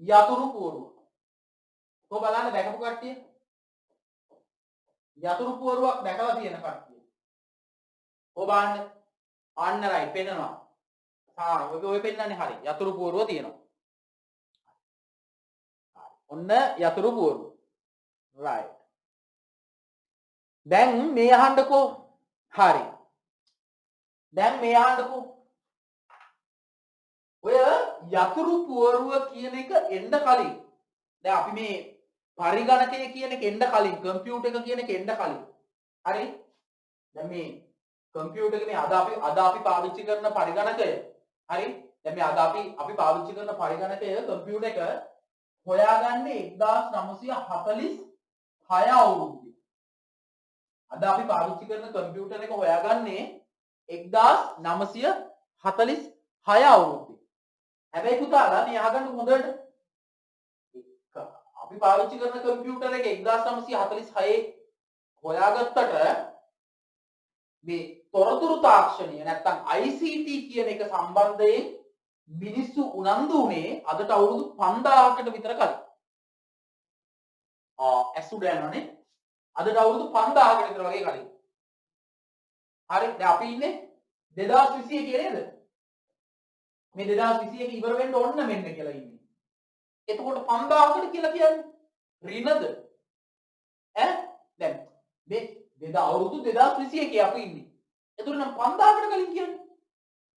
Speaker 1: යතුරු පුවරුව. කොහොම බලන්න දැකපු කට්ටිය? යතුරු පුවරුවක් දැකලා තියෙන කට්ටිය. ඔබාන්න අන්න රයිට් පෙන්නනවා. ඔය පෙන්නන්නේ හරි. යතුරු පුවරුව තියෙනවා. ඔන්න යතුරු පුවරුව. රයිට්. දැන් මේ අහන්නකෝ. හරි. දැන් මේ අහන්නකෝ. ඔය යතුරු පුවරුව කියන එක එන්න කලින් දැන් අපි මේ පරිගණකය කියන එක එන්න කලින් කම්පියුටර් එක කියන එක එන්න කලින් හරි දැන් මේ කම්පියුටර් එක මේ අද අපි පාවිච්චි කරන පරිගණකය හරි දැන් මේ අද අපි පාවිච්චි කරන පරිගණකය කම්පියුටර් එක හොයාගන්නේ 1946 අවුරුද්දේ අද අපි පාවිච්චි කරන කම්පියුටර් එක හොයාගන්නේ 1946 අවුරුද්දේ හැබැයි පුතාලා මේ අහගන්න හොඳට අපි පාවිච්චි කරන කම්පියුටර් එක 1946 හොයාගත්තට මේ තොරතුරු තාක්ෂණය නැත්තම් ICT කියන එක සම්බන්ධයෙන් මිනිස්සු උනන්දු උනේ අදට අවුරුදු 5000කට විතර කලින්. ඇසුඩ යනවනේ. අදට අවුරුදු 5000කට විතර වගේ කලින්. හරි දැන් අපි ඉන්නේ 2021 නේද? මේ 2021 ඉවර වෙන්න ඕන මෙන්න කියලා ඉන්නේ. එතකොට 5000කට කියලා කියන්නේ ඍණද? දැන් මේ අවුරුදු 2021 අපි ඉන්නේ. එතකොට නම් 5000කට කලින් කියන්නේ.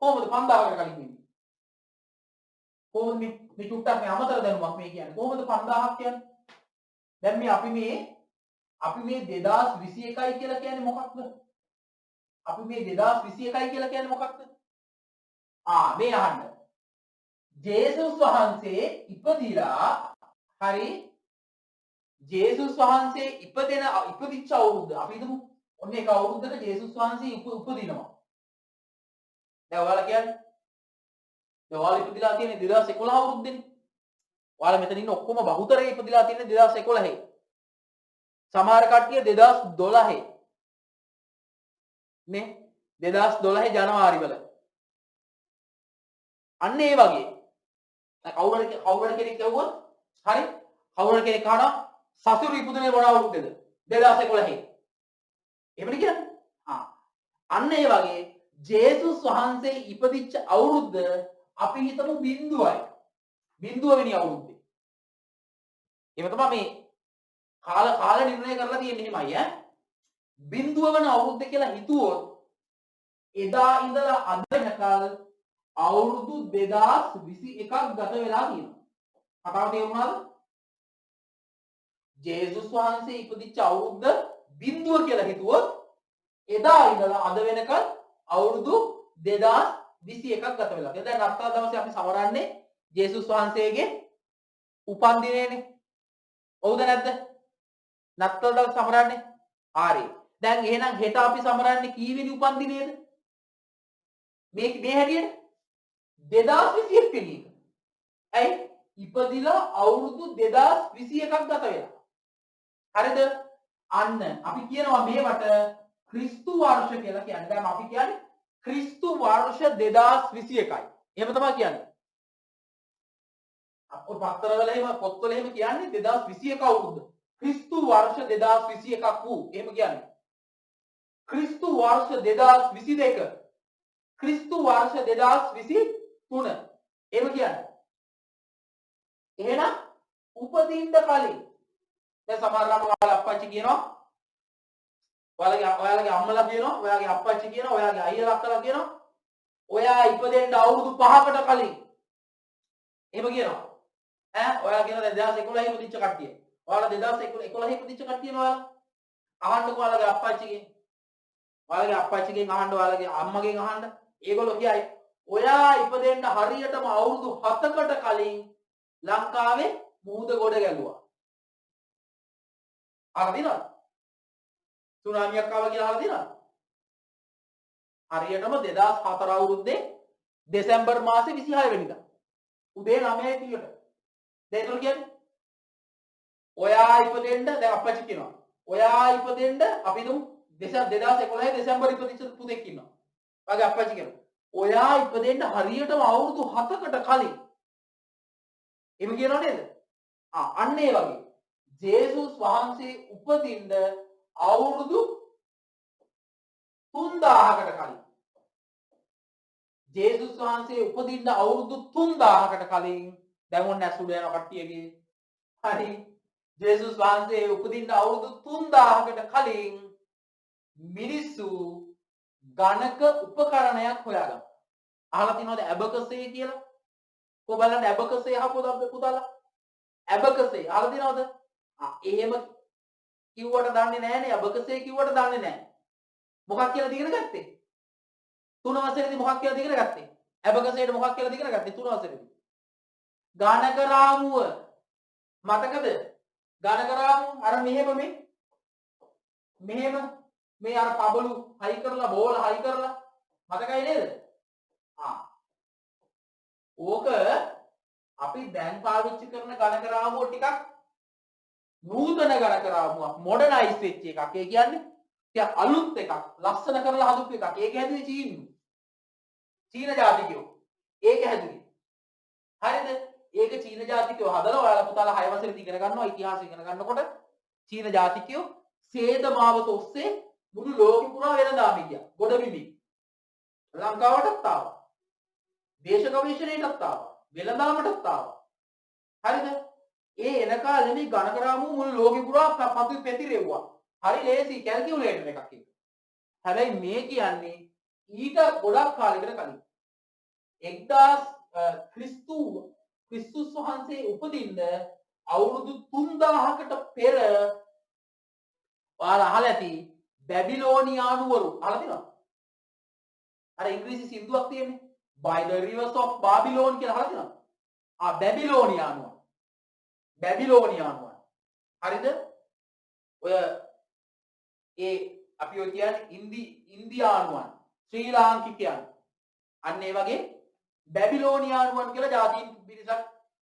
Speaker 1: කොහොමද 5000කට කලින් ඉන්නේ? කොහොමද මේ චුට්ටක් මේ අමතර දැනුමක් මේ කියන්නේ. කොහොමද 5000ක් කියන්නේ? දැන් මේ අපි මේ 2021යි කියලා කියන්නේ මොකක්ද? අපි මේ 2021යි කියලා කියන්නේ මොකක්ද? මේ අහන්න. ජේසුස් වහන්සේ ඉපදිලා හරි ජේසුස් වහන්සේ ඉපදිච්ච අවුරුද්ද අපි හිතමු ඔන්න ඒක අවුරුද්දක ජේසුස් වහන්සේ උපදිනවා. දැන් ඔයාලා කියන්නේ දැන් ඔයාලා ඉපදිලා තියෙන්නේ 2011 අවුරුද්දේනේ. ඔයාලා මෙතන ඉන්න ඔක්කොම බහුතරය ඉපදිලා තියෙන්නේ 2011. සමහර කට්ටිය 2012 නේ 2012 ජනවාරි වල. අන්න ඒ වගේ. කවුරු කෙනෙක් කියවුවොත් හරි කවුරු කෙනෙක් අහනවා සසුරු ඉපදුනේ මොන අවුරුද්දේද 2011. එහෙමද කියන්නේ? අන්න ඒ වගේ ජේසුස් වහන්සේ ඉපදිච්ච අවුරුද්ද අපි හිතමු 0යි. 0 වෙනි අවුරුද්දේ. එහෙම තමයි මේ කාල නිර්ණය කරලා තියෙන්නේ එහෙමයි ඈ. 0 වෙනි අවුරුද්ද කියලා හිතුවොත් එදා ඉඳලා අද වෙනකල් අවුරුදු 2021ක් ගත වෙලා තියෙනවා. කතාව තේරුණාද? ජේසුස් වහන්සේ ඉපදිච්ච අවුරුද්ද 0 කියලා හිතුවොත් එදා ඉඳලා අද වෙනකල් අවුරුදු 2021ක් ගත වෙලා. දැන් නත්තල් දවසේ අපි සමරන්නේ ජේසුස් වහන්සේගේ උපන් දිනේනේ. හවුද නැද්ද? නත්තල් දවස් සමරන්නේ. හරි. දැන් එහෙනම් හෙට අපි සමරන්නේ කීවෙනි උපන් දිනේද? මේ හැටියට 2021 වෙනි එක. ඇයි? ඉපදිලා අවුරුදු 2021ක් ගත වෙලා. හරිද? අන්න අපි කියනවා මේවට ක්‍රිස්තු වර්ෂ කියලා කියන්නේ. දැන් අපි කියන්නේ ක්‍රිස්තු වර්ෂ 2021යි. එහෙම තමයි කියන්නේ. අපෝ පත්තරවල එහෙම පොත්වල එහෙම කියන්නේ 2021 අවුරුද්ද. ක්‍රිස්තු වර්ෂ 2021ක් වූ එහෙම කියන්නේ. ක්‍රිස්තු වර්ෂ 2022 ක්‍රිස්තු වර්ෂ 2023 එහෙම කියන්නේ. එහෙනම් උපදින්න කලින් දැන් සමහරවල් ඔයාලා අප්පච්චි කියනවා ඔයාලගේ අම්මලා කියනවා ඔයාගේ අප්පච්චි කියනවා ඔයාගේ අයියලා අක්කලා කියනවා ඔයා ඉපදෙන්න අවුරුදු 5කට කලින් එහෙම කියනවා. ඔයාලා කියන 2011 ඉපදිච්ච කට්ටිය. ඔයාලා 2011 ඉපදිච්ච කට්ටියනේ ඔයාලා. අහන්නකෝ ඔයාලගේ අප්පච්චිගෙන්. ඔයාලගේ අප්පච්චිගෙන් අහන්න ඔයාලගේ අම්මගෙන් අහන්න. ඒගොල්ලෝ කියයි ඔයා ඉපදෙන්න හරියටම අවුරුදු 7කට කලින් ලංකාවේ මුහුද ගොඩ ගැලුවා. අහලා තියෙනවද? සුනාමියක් ආවා කියලා අහලා තියෙනවද? හරියටම 2004 අවුරුද්දේ දෙසැම්බර් මාසේ 26 වෙනිදා. උදේ 9:30ට. දැන් ඒතර කියන්නේ ඔයා ඉපදෙන්න දැන් අප්පච්චි කියනවා. ඔයා ඉපදෙන්න අපි දුම් 2011 දෙසැම්බර් ඉපදිච්ච පුතෙක් ඉන්නවා. වගේ අප්පච්චි කියනවා. ඔයා ඉපදෙන්න හරියටම අවුරුදු 7කට කලින්. එහෙම කියනව නේද? අන්න ඒ වගේ. ජේසුස් වහන්සේ උපදින්න අවුරුදු 3000කට කලින්. ජේසුස් වහන්සේ උපදින්න අවුරුදු 3000කට කලින් දැන් ඔන්න ඇසුඩ යන කට්ටියගේ හරි ජේසුස් වහන්සේ උපදින්න අවුරුදු 3000කට කලින් මිනිස්සු ගණක උපකරණයක් හොයාගත්තා. අහලා තියෙනවද ඇබකසේ කියලා? කො බලන්න ඇබකසේ අහපුවද පුතාලා? ඇබකසේ අහලා තියෙනවද? එහෙම කිව්වට දන්නේ නැහනේ. ඇබකසේ කිව්වට දන්නේ නැහැ. මොකක් කියලාද ඉගෙන ගත්තේ? 3 වසරේදී මොකක් කියලාද ඉගෙන ගත්තේ? ඇබකසේට මොකක් කියලාද ඉගෙන ගත්තේ 3 වසරේදී? ගණක රාමුව මතකද? ගණක රාමුව අර මෙහෙම මේ අර පබළු හයි කරලා බෝල හයි කරලා මතකයි නේද? ඕක අපි දැන් පාවිච්චි කරන ගණක රාමුව ටිකක් නූතන ගණක රාමුවක් මොඩර්නයිස් වෙච්ච එකක්. ඒ කියන්නේ ටිකක් අලුත් එකක් ලස්සන කරලා හදපු එකක්. ඒක හැදුවේ චීන ජාතිකයෝ. ඒක හැදුවේ. හරිද? ඒක චීන ජාතිකයෝ හදලා ඔයාලා පුතාලා 6 වසරේදී ඉගෙන ගන්නවා ඉතිහාසය ඉගෙන ගන්නකොට චීන ජාතිකයෝ සේද මාවත ඔස්සේ මුළු ලෝකෙ පුරා වෙනදාම ගියා. ගොඩබිමි. ලංකාවටත් ආවා. දේශ ගවේෂණයටත් ආවා. වෙළඳාමටත් ආවා. හරිද? ඒ එන කාලේ මේ ගණක රාමුව මුළු ලෝකෙ පුරා පතු පැතිරෙව්වා. හරි ලේසි කැල්කියුලේටර් එකක් ඒක. හැබැයි මේ කියන්නේ ඊට ගොඩක් කාලයකට කලින්. 1000 ක්‍රිස්තුස් වහන්සේ උපදින්න අවුරුදු 3000කට පෙර ඔයාලා අහලා ඇති බැබිලෝනියානුවරු අහලා තියෙනවද? අර ඉංග්‍රීසි සින්දුවක් තියෙන්නේ by the rivers of Babylon කියලා අහලා තියෙනවද? බැබිලෝනියානුවන්. හරිද? ඔය ඒ අපි ඔය කියන්නේ ඉන්දියානුවන්, ශ්‍රී ලාංකිකයන්. අන්න ඒ වගේ බැබිලෝනියානුවන් කියලා ජාතීන් පිරිසක්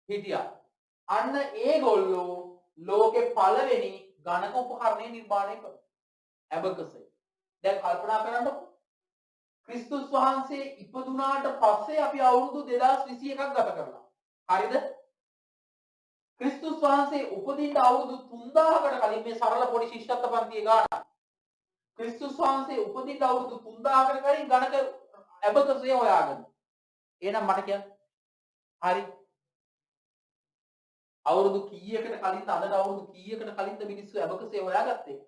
Speaker 1: හිටියා. අන්න ඒගොල්ලෝ ලෝකේ පළවෙනි ගණක උපකරණය නිර්මාණය කළා. ඇබකසේ. දැන් කල්පනා කරන්නකො. ක්‍රිස්තුස් වහන්සේ ඉපදුනාට පස්සේ අපි අවුරුදු 2021ක් ගත කරලා. හරිද? ක්‍රිස්තුස් වහන්සේ උපදින්න අවුරුදු 3000කට කලින් මේ සරල පොඩි ශිෂ්‍යත්ව පන්තියේ ගාන. ක්‍රිස්තුස් වහන්සේ උපදින්න අවුරුදු 3000කට කලින් ගණක ඇබකසේ හොයාගන්න. එහෙනම් මට කියන්න. හරි. අවුරුදු කීයකට කලින්ද අදට අවුරුදු කීයකට කලින්ද මිනිස්සු ඇබකසේ හොයාගත්තේ?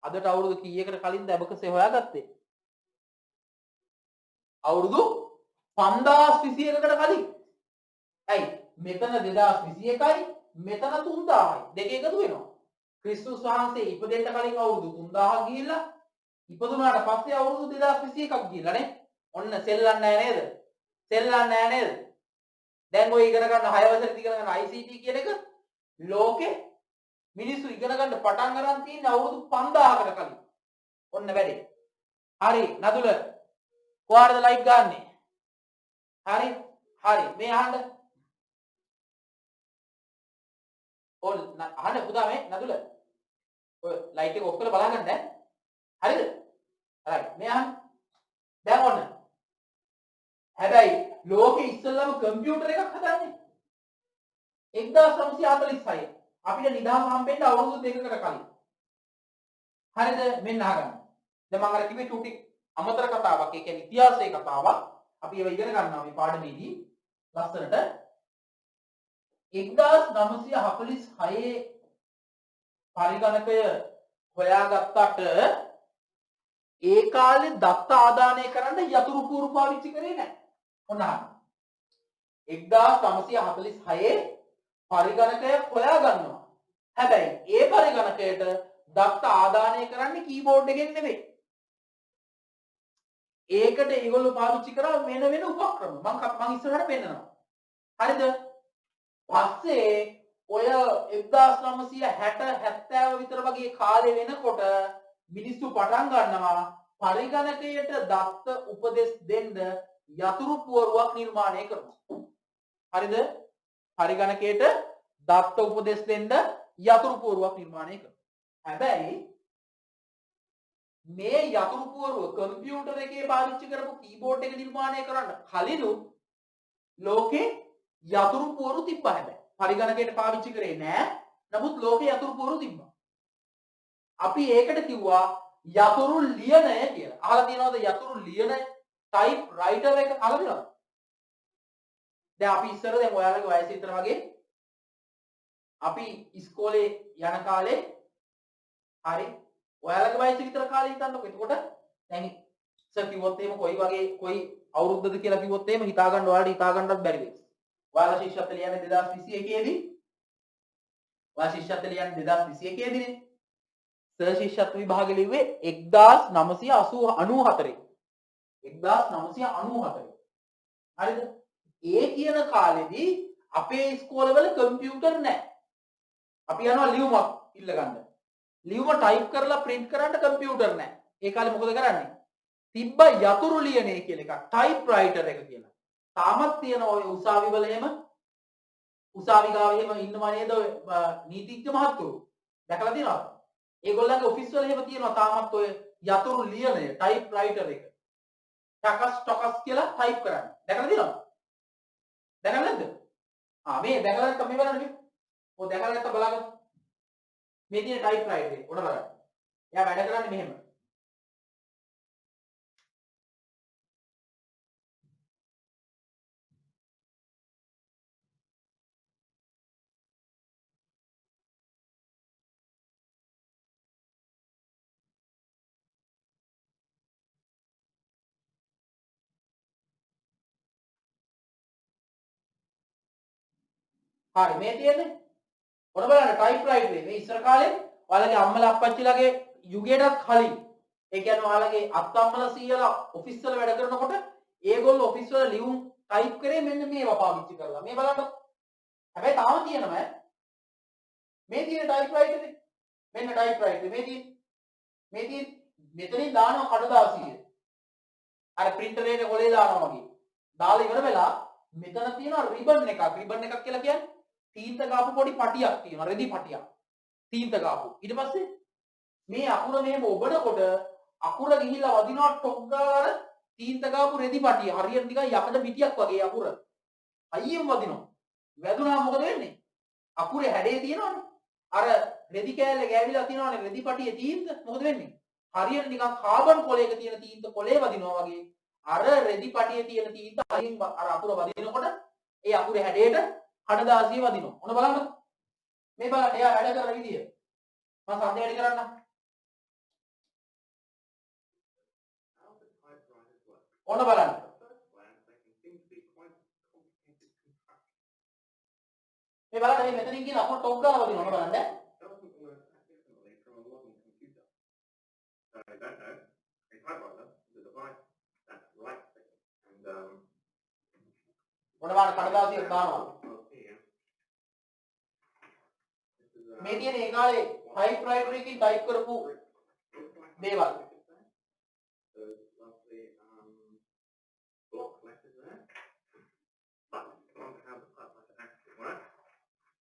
Speaker 1: අදට අවුරුදු කීයකට කලින්ද ඇබකසේ හොයාගත්තේ? අවුරුදු 5021කට කලින්. ඇයි? මෙතන 2021යි මෙතන 3000යි. දෙක එකතු වෙනවා. ක්‍රිස්තුස් වහන්සේ ඉපදෙන්න කලින් අවුරුදු 3000ක් ගිහිල්ලා ඉපදුනාට පස්සේ අවුරුදු 2021ක් ගිහිල්ලා නේ. ඔන්න සෙල්ලන්නේ නැහැ නේද? සෙල්ලන්නේ නැහැ නේද? දැන් ඔය ඉගෙන ගන්න 6 වසරේදී ඉගෙන ගන්න ICT කියන එක ලෝකේ මිනිස්සු ඉගෙන ගන්න පටන් ගන්න තියෙන අවුරුදු 5000කට කලින්. ඔන්න වැඩේ. හරි නදුල. කොහාටද ලයිට් ගන්නෙ? හරි. මේ අහන්න. අහන්න පුතා මේ නදුල. ඔය ලයිට් එක ඔෆ් කරලා බලන්න දැන්. හරිද? හරි. මේ අහන්න. දැන් ඔන්න. හැබැයි ලෝකෙ ඉස්සෙල්ලාම කම්පියුටර් එකක් හදන්නේ 1946. අපිට නිදහස හම්බෙන්න අවුරුදු 2කට කලින්. හරිද? මෙන්න අහගන්න. දැන් මම අර කිව්වේ චූටි අමතර කතාවක්. ඒ කියන්නේ ඉතිහාසයේ කතාවක්. අපි ඒව ඉගෙන ගන්නවා මේ පාඩමේදී ලස්සනට. 1946 පරිගණකය හොයාගත්තට ඒ කාලේ දත්ත ආදානය කරන්න යතුරු කූරු පාවිච්චි කරේ නැහැ. ඔන්න අහන්න. 1946 පරිගණකයක් හොයා ගන්නවා. හැබැයි ඒ පරිගණකයට දත්ත ආදානය කරන්නේ කීබෝඩ් එකෙන් නෙවෙයි. ඒකට ඒගොල්ලෝ පාවිච්චි කරා වෙන වෙන උපක්‍රම. මම ඉස්සරහට පෙන්නනවා. හරිද? පස්සේ ඔය 1960 70 විතර වගේ කාලේ වෙනකොට මිනිස්සු පටන් ගන්නවා පරිගණකයට දත්ත උපදෙස් දෙන්න යතුරු පුවරුවක් නිර්මාණය කරනවා. හරිද? පරිගණකයට දත්ත උපදෙස් දෙන්න යතුරු පුවරුවක් නිර්මාණය කරනවා. හැබැයි මේ යතුරු පුවරුව කම්පියුටර් එකේ පාවිච්චි කරපු කීබෝඩ් එක නිර්මාණය කරන්න කලිනුත් ලෝකේ යතුරු පුවරු තිබ්බා. හැබැයි පරිගණකයට පාවිච්චි කරේ නෑ. නමුත් ලෝකේ යතුරු පුවරු තිබ්බා. අපි ඒකට කිව්වා යතුරු ලියනය කියලා. අහලා තියෙනවද යතුරු ලියන ටයිප් රයිටර් එක අහලා තියෙනවද? දැන් අපි ඉස්සර දැන් ඔයාලගේ වයස විතර වගේ අපි ඉස්කෝලේ යන කාලේ හරි ඔයාලගේ වයස විතර කාලේ හිතන්නකො. එතකොට දැන් සර් කිව්වොත් එහෙම කොයි වගේ කොයි අවුරුද්දද කියලා කිව්වොත් එහෙම හිතා ගන්න ඔයාලට හිතා ගන්නවත් බැරි වෙයි. ඔයාලා ශිෂ්‍යත්ව ලියන්නේ 2021 දී. ඔයාලා ශිෂ්‍යත්ව ලියන්නේ 2021 දී නේ. සර් ශිෂ්‍යත්ව විභාගෙ ලිව්වේ 1994. 1994. හරිද? ඒ කියන කාලෙදී අපේ ඉස්කෝලවල කම්පියුටර් නැහැ. අපි යනවා ලියුමක් ඉල්ල ගන්න. ලියුම ටයිප් කරලා print කරන්න කම්පියුටර් නැහැ. ඒ කාලේ මොකද කරන්නේ? තිබ්බ යතුරු ලියනේ කියලා එකක් ටයිප් රයිටර් එක කියලා. තාමත් තියෙන ඔය උසාවිවල එහෙම උසාවි ගාව එහෙම ඉන්නවා නේද නීතිඥ මහත්තුරු. දැකලා තියෙනවද? ඒගොල්ලන්ගේ ඔෆිස් වල එහෙම තියෙනවා තාමත් ඔය යතුරු ලියනය ටයිප් රයිටර් එක. ටකස් කියලා ටයිප් කරන්න. දැකලා තියෙනවද? දැකලා නැද්ද? මේ දැකලා නැත්නම් මේ බලන්න මේ. ඔය දැකලා නැත්නම් බලන්න. මේ තියෙන ටයිප් රයිටර් එක. ඔන්න බලන්න. එයා වැඩ කරන්නේ මෙහෙම. හරි මේ තියෙන්නේ ඔන්න බලන්න ටයිප් රයිටර් එක. මේ ඉස්සර කාලේ ඔයාලගේ අම්මලා අප්පච්චිලාගේ යුගයටත් කලින් ඒ කියන්නේ ඔයාලගේ අත්තම්මලා සීයලා ඔෆිස් වල වැඩ කරනකොට ඒගොල්ලෝ ඔෆිස් වල ලියුම් ටයිප් කරේ මෙන්න මේවා පාවිච්චි කරලා. මේ බලන්න. හැබැයි තාම තියෙනවා මේ තියෙන ටයිප් රයිටර් එක. මෙන්න ටයිප් රයිටර් මේ තියෙන මෙතනින් දානවා කඩදාසිය. අර printer එකේ කොලේ දානවා වගේ. දාලා ඉවර වෙලා මෙතන තියෙනවා රිබන් එකක්. රිබන් එකක් කියලා කියන්නේ තීන්ත ගාපු පොඩි පටියක් තියෙනවා. රෙදි පටියක්. තීන්ත ගාපු. ඊට පස්සේ මේ අකුර මෙහෙම ඔබනකොට අකුර ගිහිල්ලා වදිනවා ටොක් ගාලා අර තීන්ත ගාපු රෙදි පටිය. හරියට නිකන් යකඩ පිටියක් වගේ අකුර. අයියෙන් වදිනවා. වැදුනා මොකද වෙන්නේ? අකුරේ හැඩේ තියෙනවනේ. අර රෙදි කෑල්ල ගෑවිලා තියෙනවනේ රෙදි පටියේ තීන්ත. මොකද වෙන්නේ? හරියට නිකන් කාබන් කොලයක තියෙන තීන්ත කොලේ වදිනවා වගේ. අර රෙදි පටියේ තියෙන තීන්ත අයින් අර අකුර වදිනකොට ඒ අකුරේ හැඩයට කඩදාසිය වදිනවා. ඔන්න බලන්න. මේ බලන්න එයා වැඩ කරන විදිය. මම සද්ද වැඩි කරන්න. ඔන්න බලන්න. මේ බලන්න මේ මෙතනින් කියන අකුර ටොක් ගාලා වදිනවා. ඔන්න බලන්න. මොන වාර කඩදාසියක් දානවා. මේ තියෙන ඒ කාලේ ටයිප් රයිටර් එකකින් ටයිප් කරපු දේවල්.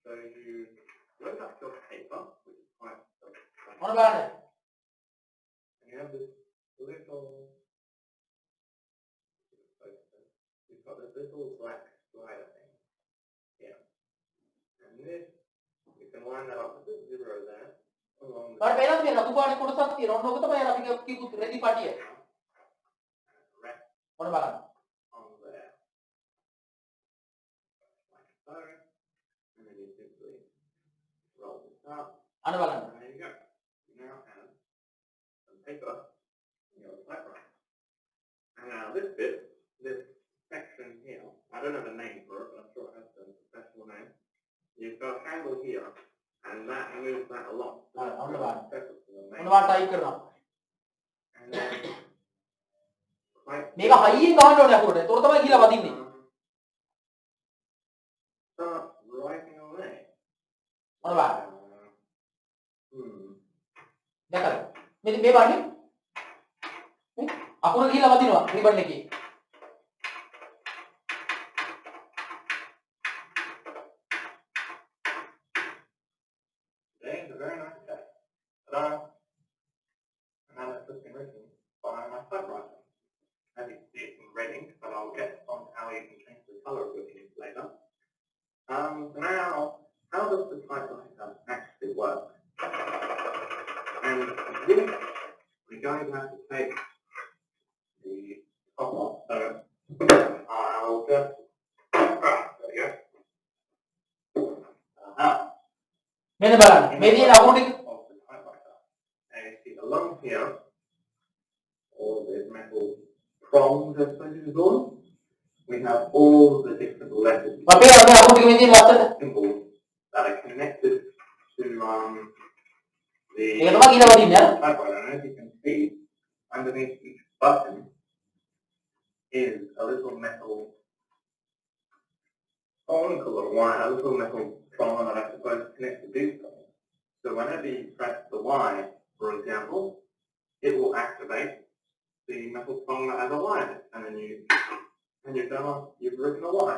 Speaker 2: So you load up your paper, which is quite
Speaker 1: මොන බලන්න.
Speaker 2: and you have this little, you've got this little black slider thing here. And this, you can line that up with the zero there. Along the
Speaker 1: බලන්න මේ රතු පාට කොටසක් තියෙනවා. ඔන්න ඔක තමයි අපි කියපු රෙදි පටිය. මොන බලන්න.
Speaker 2: on there. Like so. And then you simply roll this up.
Speaker 1: අන්න බලන්න.
Speaker 2: And there you go. You now have some paper in your typewriter. And now this bit, this section here, I don't know the name for it, but I'm sure it has a professional name. You've got a handle here, and that moves that along.
Speaker 1: on the one.
Speaker 2: Separate from the main.
Speaker 1: මොනවා type කරනවා.
Speaker 2: And then,
Speaker 1: මේක හයියෙන් ගහන්න ඕනේ අකුරට. ඒතකොට තමයි ගිහලා වදින්නේ.
Speaker 2: start writing away.
Speaker 1: මොන බලන්න. දැකලා. මේ බලන්නේ. අකුර ගිහලා වදිනවා රිබන් එකේ.
Speaker 2: It's a very nice day. Ta-da! And now that's just been written by my typewriter. As you can see, it's in red ink, but I'll get on how you can change the colour of your ink later. So now, how does the typewriter actually work? And for this, we're going to have to take the top off. So I'll just, there we go.
Speaker 1: මෙන්න බලන්න. මේ තියෙන අකුරු ටික
Speaker 2: and you see along here, all these metal prongs, I suppose you call them. We have all the different letters,
Speaker 1: අපේ අකුරු ටික මේ තියෙන ලස්සනට.
Speaker 2: symbols that are connected to the
Speaker 1: ඒක තමයි ගිහලා වදින්නේ.
Speaker 2: typewriter. And as you can see, underneath each button is a little metal conical or wire, a little metal prong that I suppose connects to these things. So whenever you press the Y, for example, it will activate the metal prong that has a Y in it, and then you've written a Y.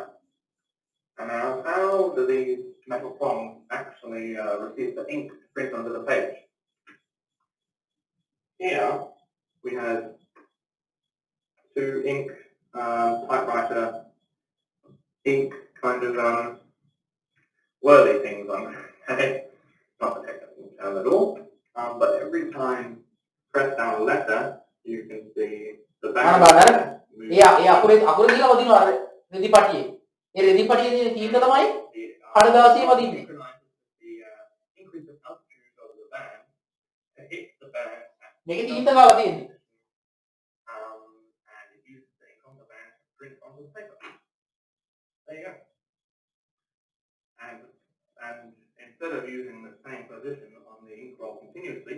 Speaker 2: And now, how do these metal prongs actually receive the ink to print onto the page? Here we have two ink typewriter ink kind of worthy things on it. Not the technical term at all, but every time you press down a letter, you can see the back.
Speaker 1: ඒ අකුර ගිහලා වදිනවා අර රෙදි පටියේ. ඒ රෙදි පටියේ තියෙන තීන්ද තමයි කඩදාසිය වදින්නේ.
Speaker 2: The increase of altitude of the band to hit the band.
Speaker 1: මේකේ තීන්ද ගාලා තියෙන්නේ.
Speaker 2: And it uses the ink on the band to print onto the paper. There you go. And instead of using the same position on the ink roll continuously,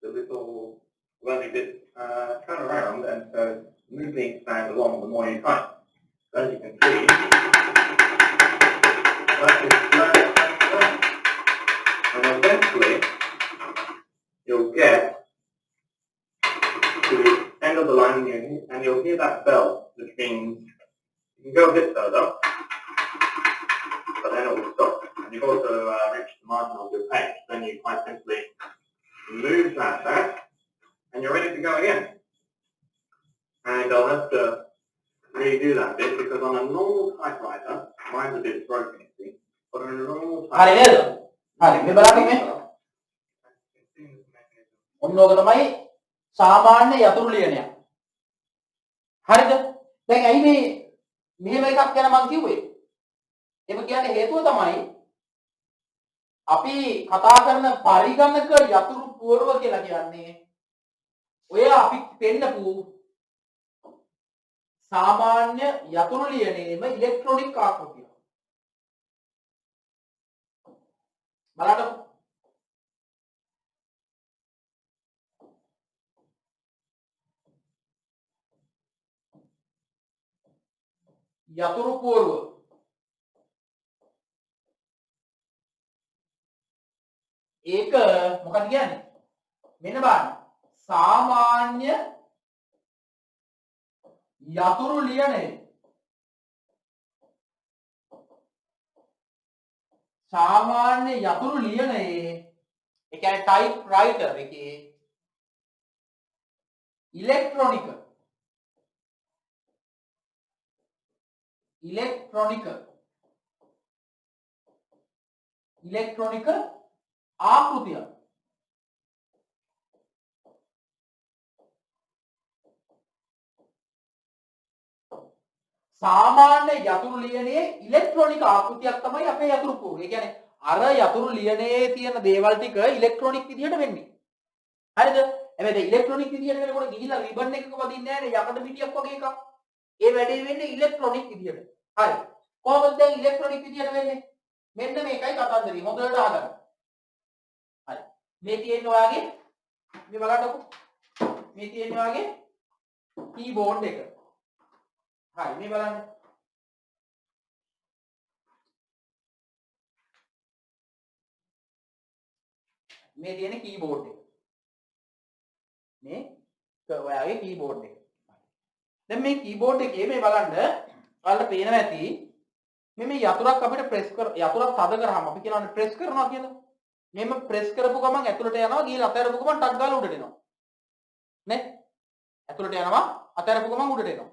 Speaker 2: the little welly bits turn around, and so move the ink stand along the more you type. So as you can see, that is slow and slow. And eventually, you'll get to the end of the line and you'll hear that bell, which means you can go a bit further, but then it will stop. And you've also reached the margin of your page. Then you quite simply move that back, and you're ready to go again. And I'll have to redo that bit because on a normal typewriter, mine's a bit broken, you see, but on a normal
Speaker 1: හරි නේද? හරි. මේ බලන්න මේ.
Speaker 2: typewriter,
Speaker 1: ඔන්න ඕක තමයි සාමාන්‍ය යතුරු ලියනය. හරිද? දැන් ඇයි මේ මෙහෙම එකක් ගැන මම කිව්වේ? ඒක කියන්නේ හේතුව තමයි අපි කතා කරන පරිගණක යතුරු පුවරුව කියලා කියන්නේ ඔය අපි පෙන්නපු සාමාන්‍ය යතුරු ලියනේම ඉලෙක්ට්‍රොනික ආකෘතිය. බලන්න යතුරු පුවරුව ඒක මොකක්ද කියන්නේ? මෙන්න බලන්න. සාමාන්‍ය යතුරු ලියනේ. සාමාන්‍ය යතුරු ලියනේ. ඒ කියන්නේ ටයිප් රයිටර් එකේ ඉලෙක්ට්‍රොනික ආකෘතිය. සාමාන්‍ය යතුරු ලියනේ ඉලෙක්ට්‍රොනික ආකෘතියක් තමයි අපේ යතුරු පුවරුව. ඒ කියන්නේ අර යතුරු ලියනේ තියෙන දේවල් ටික ඉලෙක්ට්‍රොනික විදිහට වෙන්නේ. හරිද? හැබැයි ඉලෙක්ට්‍රොනික විදිහට වෙනකොට ගිහිලා රිබන් එකක වදින්නේ නැහැ නේ යකඩ පිටියක් වගේ එකක්. ඒ වැඩේ වෙන්නේ ඉලෙක්ට්‍රොනික විදියට. හරි. කොහොමද දැන් ඉලෙක්ට්‍රොනික විදියට වෙන්නේ? මෙන්න මේකයි කතන්දරය. හොඳට අහගන්න. හරි. මේ තියෙන්නේ ඔයාගේ මේ බලන්නකො. මේ තියෙන්නේ ඔයාගේ කීබෝඩ් එක. හරි. මේ බලන්න. මේ තියෙන කීබෝඩ් එක. මේ ඔයාගේ කීබෝඩ් එක. දැන් මේ කීබෝඩ් එකේ මේ බලන්න ඔයාලට පේනවා ඇති මේ යතුරක් අපිට ප්‍රෙස් කර යතුරක් තද කරාම අපි කියනවානේ ප්‍රෙස් කරනවා කියලා. මෙහෙම ප්‍රෙස් කරපු ගමන් ඇතුළට යනවා ගිහලා අතහැරපු ගමන් ටක් ගාලා උඩට එනවා. නේ? ඇතුළට යනවා අතහැරපු ගමන් උඩට එනවා.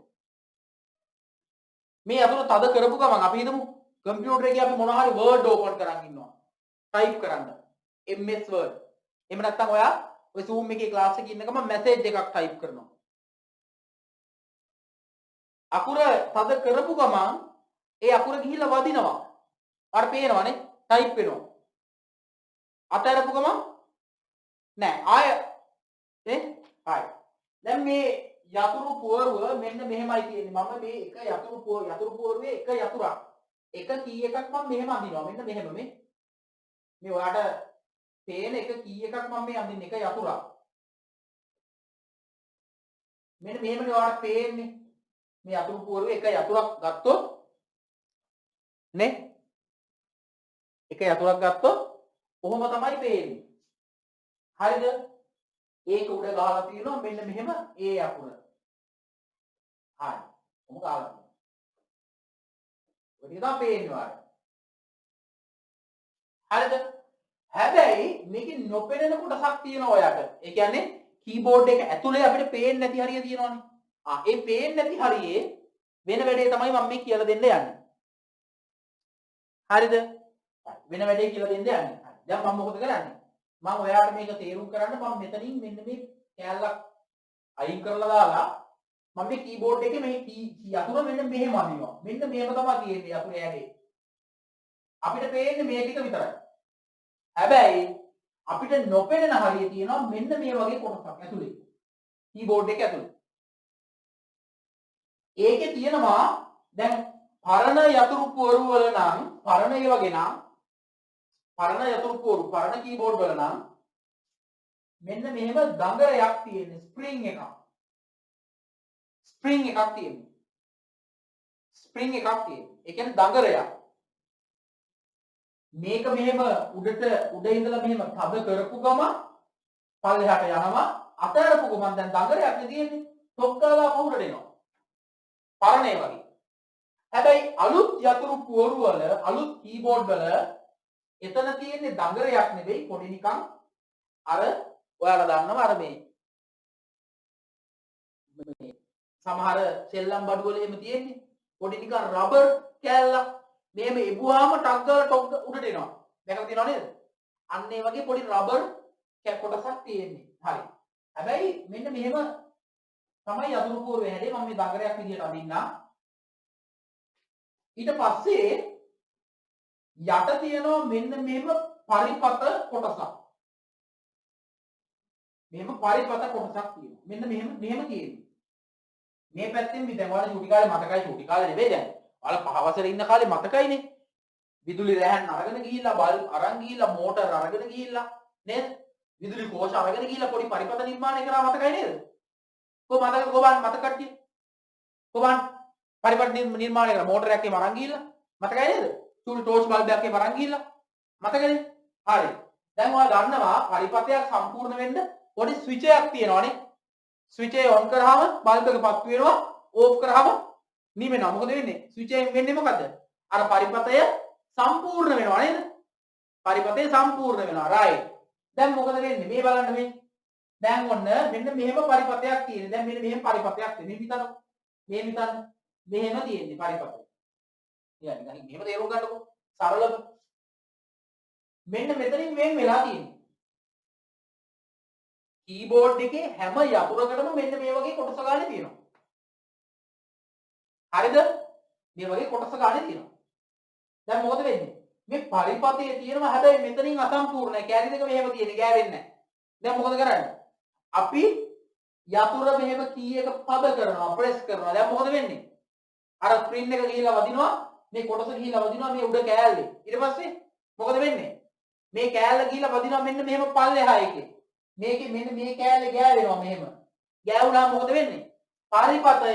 Speaker 1: මේ යතුර තද කරපු ගමන් අපි හිතමු කම්පියුටර් එකේ අපි මොනවා හරි වර්ඩ් ඕපන් කරන් ඉන්නවා. ටයිප් කරන්න. MS Word. එහෙම නැත්නම් ඔයා ඔය Zoom එකේ ක්ලාස් එකේ ඉන්න ගමන් මැසේජ් එකක් ටයිප් කරනවා. අකුර තද කරපු ගමන් ඒ අකුර ගිහිල්ලා වදිනවා. අර පේනවනේ ටයිප් වෙනවා. අතහැරපු ගමන් නෑ ආය ආය. දැන් මේ යතුරු පුවරුව මෙන්න මෙහෙමයි තියෙන්නේ. මම මේ එක යතුරු පුවරුවේ එක යතුරක්. එක කී එකක් මම මෙහෙම අඳිනවා. මෙන්න මෙහෙම මේ ඔයාලට පේන එක කී එකක් මම මේ අඳින්නේ එක යතුරක්. මෙන්න මෙහෙමනේ ඔයාලට පේන්නේ. මේ යතුරු පුවරුවේ එක යතුරක් ගත්තොත් නේ එක යතුරක් ගත්තොත් කොහොම තමයි පේන්නේ. හරිද? ඒක උඩ ගහලා තියෙනවා මෙන්න මෙහෙම ඒ අකුර. හරි. කොහොම ගහලා තියෙනවා. ඔය ටික තමයි පේන්නේ ඔයාලට. හරිද? හැබැයි මේකේ නොපෙනෙන කොටසක් තියෙනවා ඔයාලට. ඒ කියන්නේ කීබෝඩ් එක ඇතුලේ අපිට පේන්නේ නැති හරිය තියෙනවානේ. ඒ පේන්නේ නැති හරියේ වෙන වැඩේ තමයි මම මේ කියලා දෙන්න යන්නේ. හරිද? වෙන වැඩේ කියලා දෙන්න යන්නේ. හරි. දැන් මම මොකද කරන්නේ? මම ඔයාලට මේක තේරුම් කරන්න මම මෙතනින් මෙන්න මේ කැලලක් අයින් කරලා දාලා මම මේ කීබෝඩ් එකේ මේ යතුර මෙන්න මෙහෙම අදිනවා. මෙන්න මෙහෙම තමයි තියෙන්නේ යතුර ඇගේ. අපිට පේන්නේ මේ ටික විතරයි. හැබැයි අපිට නොපෙනෙන හරිය තියෙනවා මෙන්න මේ වගේ කොටසක් ඇතුලේ. කීබෝඩ් එක ඇතුලේ. ඒකේ තියෙනවා දැන් පරණ යතුරු පුවරු වල නම් පරණ ඒ වගේ නම් පරණ යතුරු පුවරු පරණ කීබෝඩ් වල නම් මෙන්න මෙහෙම දඟරයක් තියෙන්නේ ස්ප්‍රින්ග් එකක්. ස්ප්‍රින්ග් එකක් තියෙන්නේ. ස්ප්‍රින්ග් එකක් තියෙන්නේ. ඒ කියන්නේ දඟරයක්. මේක මෙහෙම උඩ ඉඳලා මෙහෙම තද කරපු ගම පල්ලෙහාට යනවා අතහැරපු ගමන් දැන් දඟරයක් නේ තියෙන්නේ. තොක්කාලා පහුරට එනවා. පරණේ වගේ. හැබැයි අලුත් යතුරු පුවරු වල අලුත් කීබෝඩ් වල එතන තියෙන්නේ දඟරයක් නෙවෙයි පොඩි නිකන් අර ඔයාලා දන්නවා අර මේ සමහර සෙල්ලම් බඩු වල එහෙම තියෙන්නේ පොඩි නිකන් රබර් කෑල්ලක් මෙහෙම එබුවාම ටක් ගාලා ටොක් උඩට එනවා. දැකලා තියෙනව නේද? අන්න ඒ වගේ පොඩි රබර් කොටසක් තියෙන්නේ. හරි. හැබැයි මෙන්න මෙහෙම තමයි යතුරු පුවරුවේ හැදේ මම මේ දඟරයක් විදියට අඳින්නම්. ඊට පස්සේ යට තියෙනවා මෙන්න මෙහෙම පරිපත කොටසක්. මෙහෙම පරිපත කොටසක් තියෙනවා. මෙන්න මෙහෙම තියෙනවා. මේ පැත්තෙන් දැන් ඔයාලා චූටි කාලේ මතකයි චූටි කාලේ නෙවෙයි දැන්. ඔයාලා පහ වසරේ ඉන්න කාලේ මතකයිනේ. විදුලි රැහන් අරගෙන ගිහිල්ලා බල්බ් අරන් ගිහිල්ලා මෝටර් අරගෙන ගිහිල්ලා නේද? විදුලි කෝෂ අරගෙන ගිහිල්ලා පොඩි පරිපත නිර්මාණය කරා මතකයි නේද? කොහොමද මතක කට්ටිය? කොහොමද පරිපත නිර්මාණය කරා මෝටරයක් එකේ අරන් ගිහිල්ලා මතකයි නේද? චූටි ටෝච් බල්බයක් එකේ අරන් ගිහිල්ලා මතකනේ? හරි. දැන් ඔයා දන්නවා පරිපතයක් සම්පූර්ණ වෙන්න පොඩි ස්විච් එකක් තියෙනවානේ. ස්විච් එක ඔන් කරාම බල්බ් එක පත් වෙනවා, ඕෆ් කරාම නිවෙනවා. මොකද වෙන්නේ? ස්විච් එකෙන් වෙන්නේ මොකද? අර පරිපතය සම්පූර්ණ වෙනවා නේද? පරිපතය සම්පූර්ණ වෙනවා. රයිට්. දැන් මොකද වෙන්නේ? මේ බලන්න මේ. දැන් ඔන්න මෙන්න මෙහෙම පරිපතයක් තියෙනවා. දැන් මෙන්න මෙහෙම පරිපතයක් තියෙනවා. මේ හිතන්න. මේ හිතන්න. මෙහෙම තියෙන්නේ පරිපතය. කියන්නේ මෙහෙම තේරුම් ගන්නකො. සරලව. මෙන්න මෙතනින් වෙන් වෙලා තියෙන්නේ. කීබෝඩ් එකේ හැම යතුරකටම මෙන්න මේ වගේ කොටස ගන්න තියෙනවා. හරිද? මේ වගේ කොටස ගන්න තියෙනවා. දැන් මොකද වෙන්නේ? මේ පරිපතයේ තියෙනවා හැබැයි මෙතනින් අසම්පූර්ණයි. කැරි දෙක මෙහෙම තියෙන්නේ ගෑවෙන්නේ නැහැ. දැන් මොකද කරන්නේ? අපි යතුර මෙහෙම කී එක පද කරනවා, ප්‍රෙස් කරනවා. දැන් මොකද වෙන්නේ? අර ස්ක්‍රීන් එක ගිහිලා වදිනවා මේ කොටස ගිහිලා වදිනවා මේ උඩ කෑල්ලේ. ඊට පස්සේ මොකද වෙන්නේ? මේ කෑල්ල ගිහිලා වදිනවා මෙන්න මෙහෙම පල්ලෙහා එකේ. මේකේ මෙන්න මේ කෑල්ලේ ගෑවෙනවා මෙහෙම. ගෑවුනහම මොකද වෙන්නේ? පරිපතය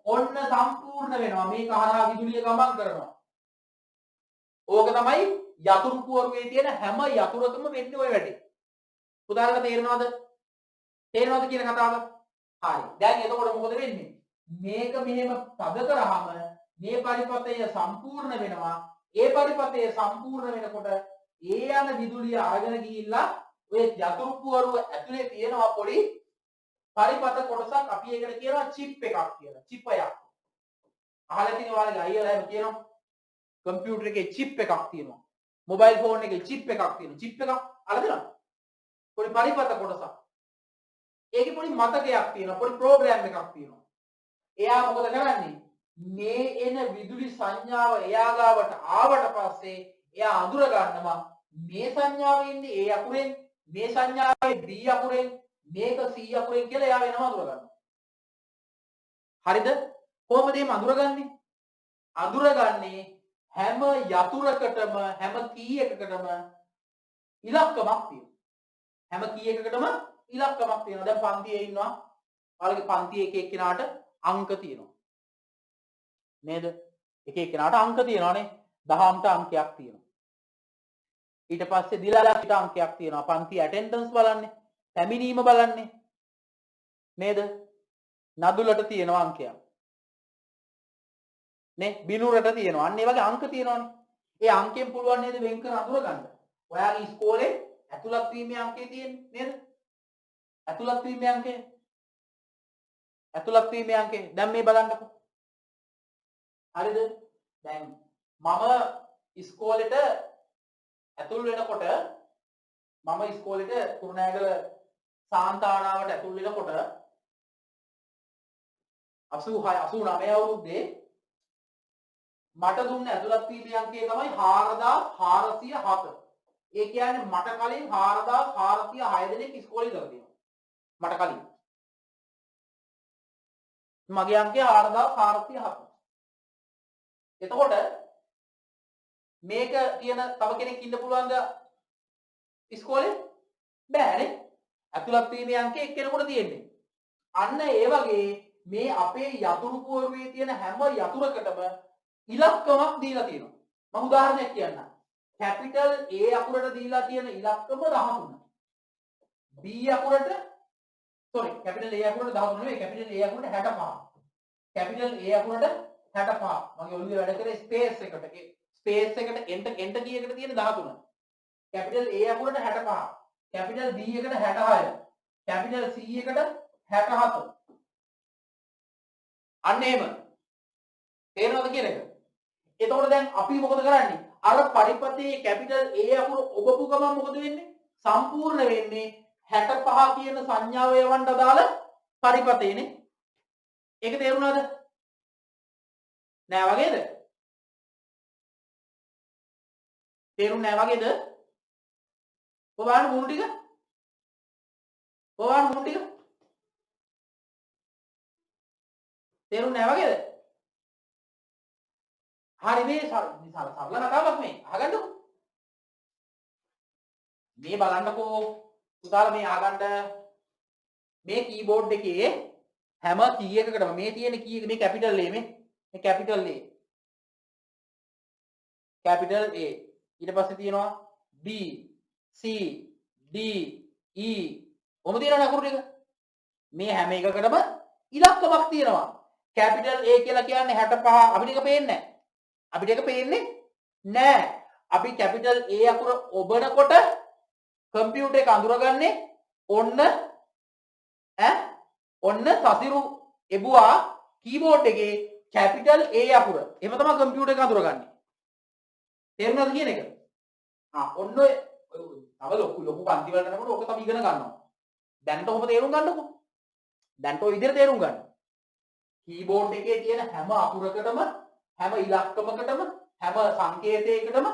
Speaker 1: ඔන්න සම්පූර්ණ වෙනවා. මේක හරහා විදුලිය ගමන් කරනවා. ඕක තමයි යතුරු පුවරුවේ තියෙන හැම යතුරකම වෙන්නේ ওই වැඩේ. උදාහරණයක් තේරෙනවද? තේරෙනවද කියන කතාව? හරි. දැන් එතකොට මොකද වෙන්නේ? මේක මෙහෙම තද කරාම මේ පරිපතය සම්පූර්ණ වෙනවා. ඒ පරිපතය සම්පූර්ණ වෙනකොට ඒ යන විදුලිය අරගෙන ගිහිල්ලා ඔය යතුරු පුවරුව ඇතුලේ තියෙනවා පොඩි පරිපත කොටසක් අපි ඒකට කියනවා චිප් එකක් කියලා. චිපයක්. අහලා තියෙන ඔයාලගේ අයියලා එහෙම කියනවා. කම්පියුටර් එකේ චිප් එකක් තියෙනවා. මොබයිල් ෆෝන් එකේ චිප් එකක් තියෙනවා. චිප් එකක් අහලා තියෙනවද? පොඩි පරිපත කොටසක්. ඒකේ පොඩි මතකයක් තියෙනවා. පොඩි ප්‍රෝග්‍රෑම් එකක් තියෙනවා. එයා මොකද කරන්නේ? මේ එන විදුලි සංඥාව එයා ගාවට ආවට පස්සේ එයා අඳුර ගන්නවා මේ සංඥාවේ ඉන්නේ A අකුරෙන්, මේ සංඥාවේ B අකුරෙන්, මේක C අකුරෙන් කියලා එයා වෙනම අඳුර ගන්නවා. හරිද? කොහොමද මේ අඳුරගන්නේ? අඳුරගන්නේ හැම යතුරකටම හැම කී එකකටම ඉලක්කමක් තියෙනවා. හැම කී එකකටම ඉලක්කමක් තියෙනවා. දැන් පන්තියේ ඉන්නවා. ඔයාලගේ පන්තියේ එක එක්කෙනාට අංක තියෙනවා. නේද? එක එක්කෙනාට අංක තියෙනවානේ. දහම්ට අංකයක් තියෙනවා. ඊට පස්සේ දිලාලට අංකයක් තියෙනවා. පන්ති ඇටෙන්ඩන්ස් බලන්නේ. පැමිණීම බලන්නේ. නේද? නදුලට තියෙනවා අංකයක්. නේ බිනුරට තියෙනවා. අන්න ඒ වගේ අංක තියෙනවානේ. ඒ අංකයෙන් පුළුවන් නේද වෙන් කර අඳුර ගන්න. ඔයාගේ ඉස්කෝලේ ඇතුළත් වීමේ අංකය තියෙන්නේ නේද? ඇතුළත් වීමේ අංකය. ඇතුළත් වීමේ අංකය. දැන් මේ බලන්නකෝ. හරිද? දැන් මම ඉස්කෝලේට ඇතුල් වෙනකොට මම ඉස්කෝලේට කුරුණෑගල සාන්තානාවට ඇතුල් වෙනකොට 86 89 අවුරුද්දේ මට දුන්න ඇතුළත් වීමේ අංකය තමයි 4407. ඒ කියන්නේ මට කලින් 4406 දෙනෙක් ඉස්කෝලේ ඉඳලා තියෙනවා. මට කලින්. මගේ අංකය 4407. එතකොට මේක තියෙන තව කෙනෙක් ඉන්න පුළුවන්ද ඉස්කෝලේ? බෑනේ. ඇතුළත් වීමේ අංකය එක්කෙනෙකුට තියෙන්නේ. අන්න ඒ වගේ මේ අපේ යතුරු පුවරුවේ තියෙන හැම යතුරකටම ඉලක්කමක් දීලා තියෙනවා. මම උදාහරණයක් කියන්නම්. කැපිටල් A අකුරට දීලා තියෙන ඉලක්කම 13. B අකුරට කැපිටල් A අකුරට 13 නෙවෙයි කැපිටල් A අකුරට 65. Capital A අකුරට 65. මගේ ඔළුවේ වැඩ කරේ ස්පේස් එකට. ස්පේස් එකට එන්ටර් කී එකට තියෙන 13. Capital A අකුරට 65. කැපිටල් B එකට 66. කැපිටල් C එකට 67. අන්න එහෙම. තේරෙනවද කියන එක? එතකොට දැන් අපි මොකද කරන්නේ? අර පරිපතේ කැපිටල් A අකුර ඔබපු ගමන් මොකද වෙන්නේ? සම්පූර්ණ වෙන්නේ 65 කියන සංඥාව යවන්න අදාළ පරිපතේනේ. ඒක තේරුණාද? නෑ වගේද? තේරුන්නේ නෑ වගේද? ඔබාන මුණු ටික. තේරුන්නේ නෑ වගේද? හරි මේ සරල කතාවක් මේ. අහගන්නකෝ. මේ බලන්නකෝ. පුතාලා මේ අහගන්න. මේ කීබෝඩ් එකේ හැම කී එකකටම මේ තියෙන කී එක මේ කැපිටල් A මේ කැපිටල් A. Capital A. ඊට පස්සේ තියෙනවා B C D E ඔහොම තියෙනවා අකුරු ටික. මේ හැම එකකටම ඉලක්කමක් තියෙනවා. කැපිටල් A කියලා කියන්නේ 65 අපිට ඒක පේන්නේ නැහැ. අපිට ඒක පේන්නේ නැහැ. අපි කැපිටල් A අකුර ඔබනකොට කම්පියුටර් එක අඳුරගන්නේ ඔන්න සසිරු එබුවා කීබෝඩ් එකේ කැපිටල් A අකුර. එහෙම තමයි කම්පියුටර් එක අඳුරගන්නේ. තේරුණාද කියන එක? ඔන්න ඔය තව ලොකු පන්ති වලට යනකොට ඔක තමයි ඉගෙන ගන්නවා. දැන්ට ඔබ තේරුම් ගන්නකො. දැන්ට ඔය විදිහට තේරුම් ගන්න. කීබෝඩ් එකේ තියෙන හැම අකුරකටම හැම ඉලක්කමකටම හැම සංකේතයකටම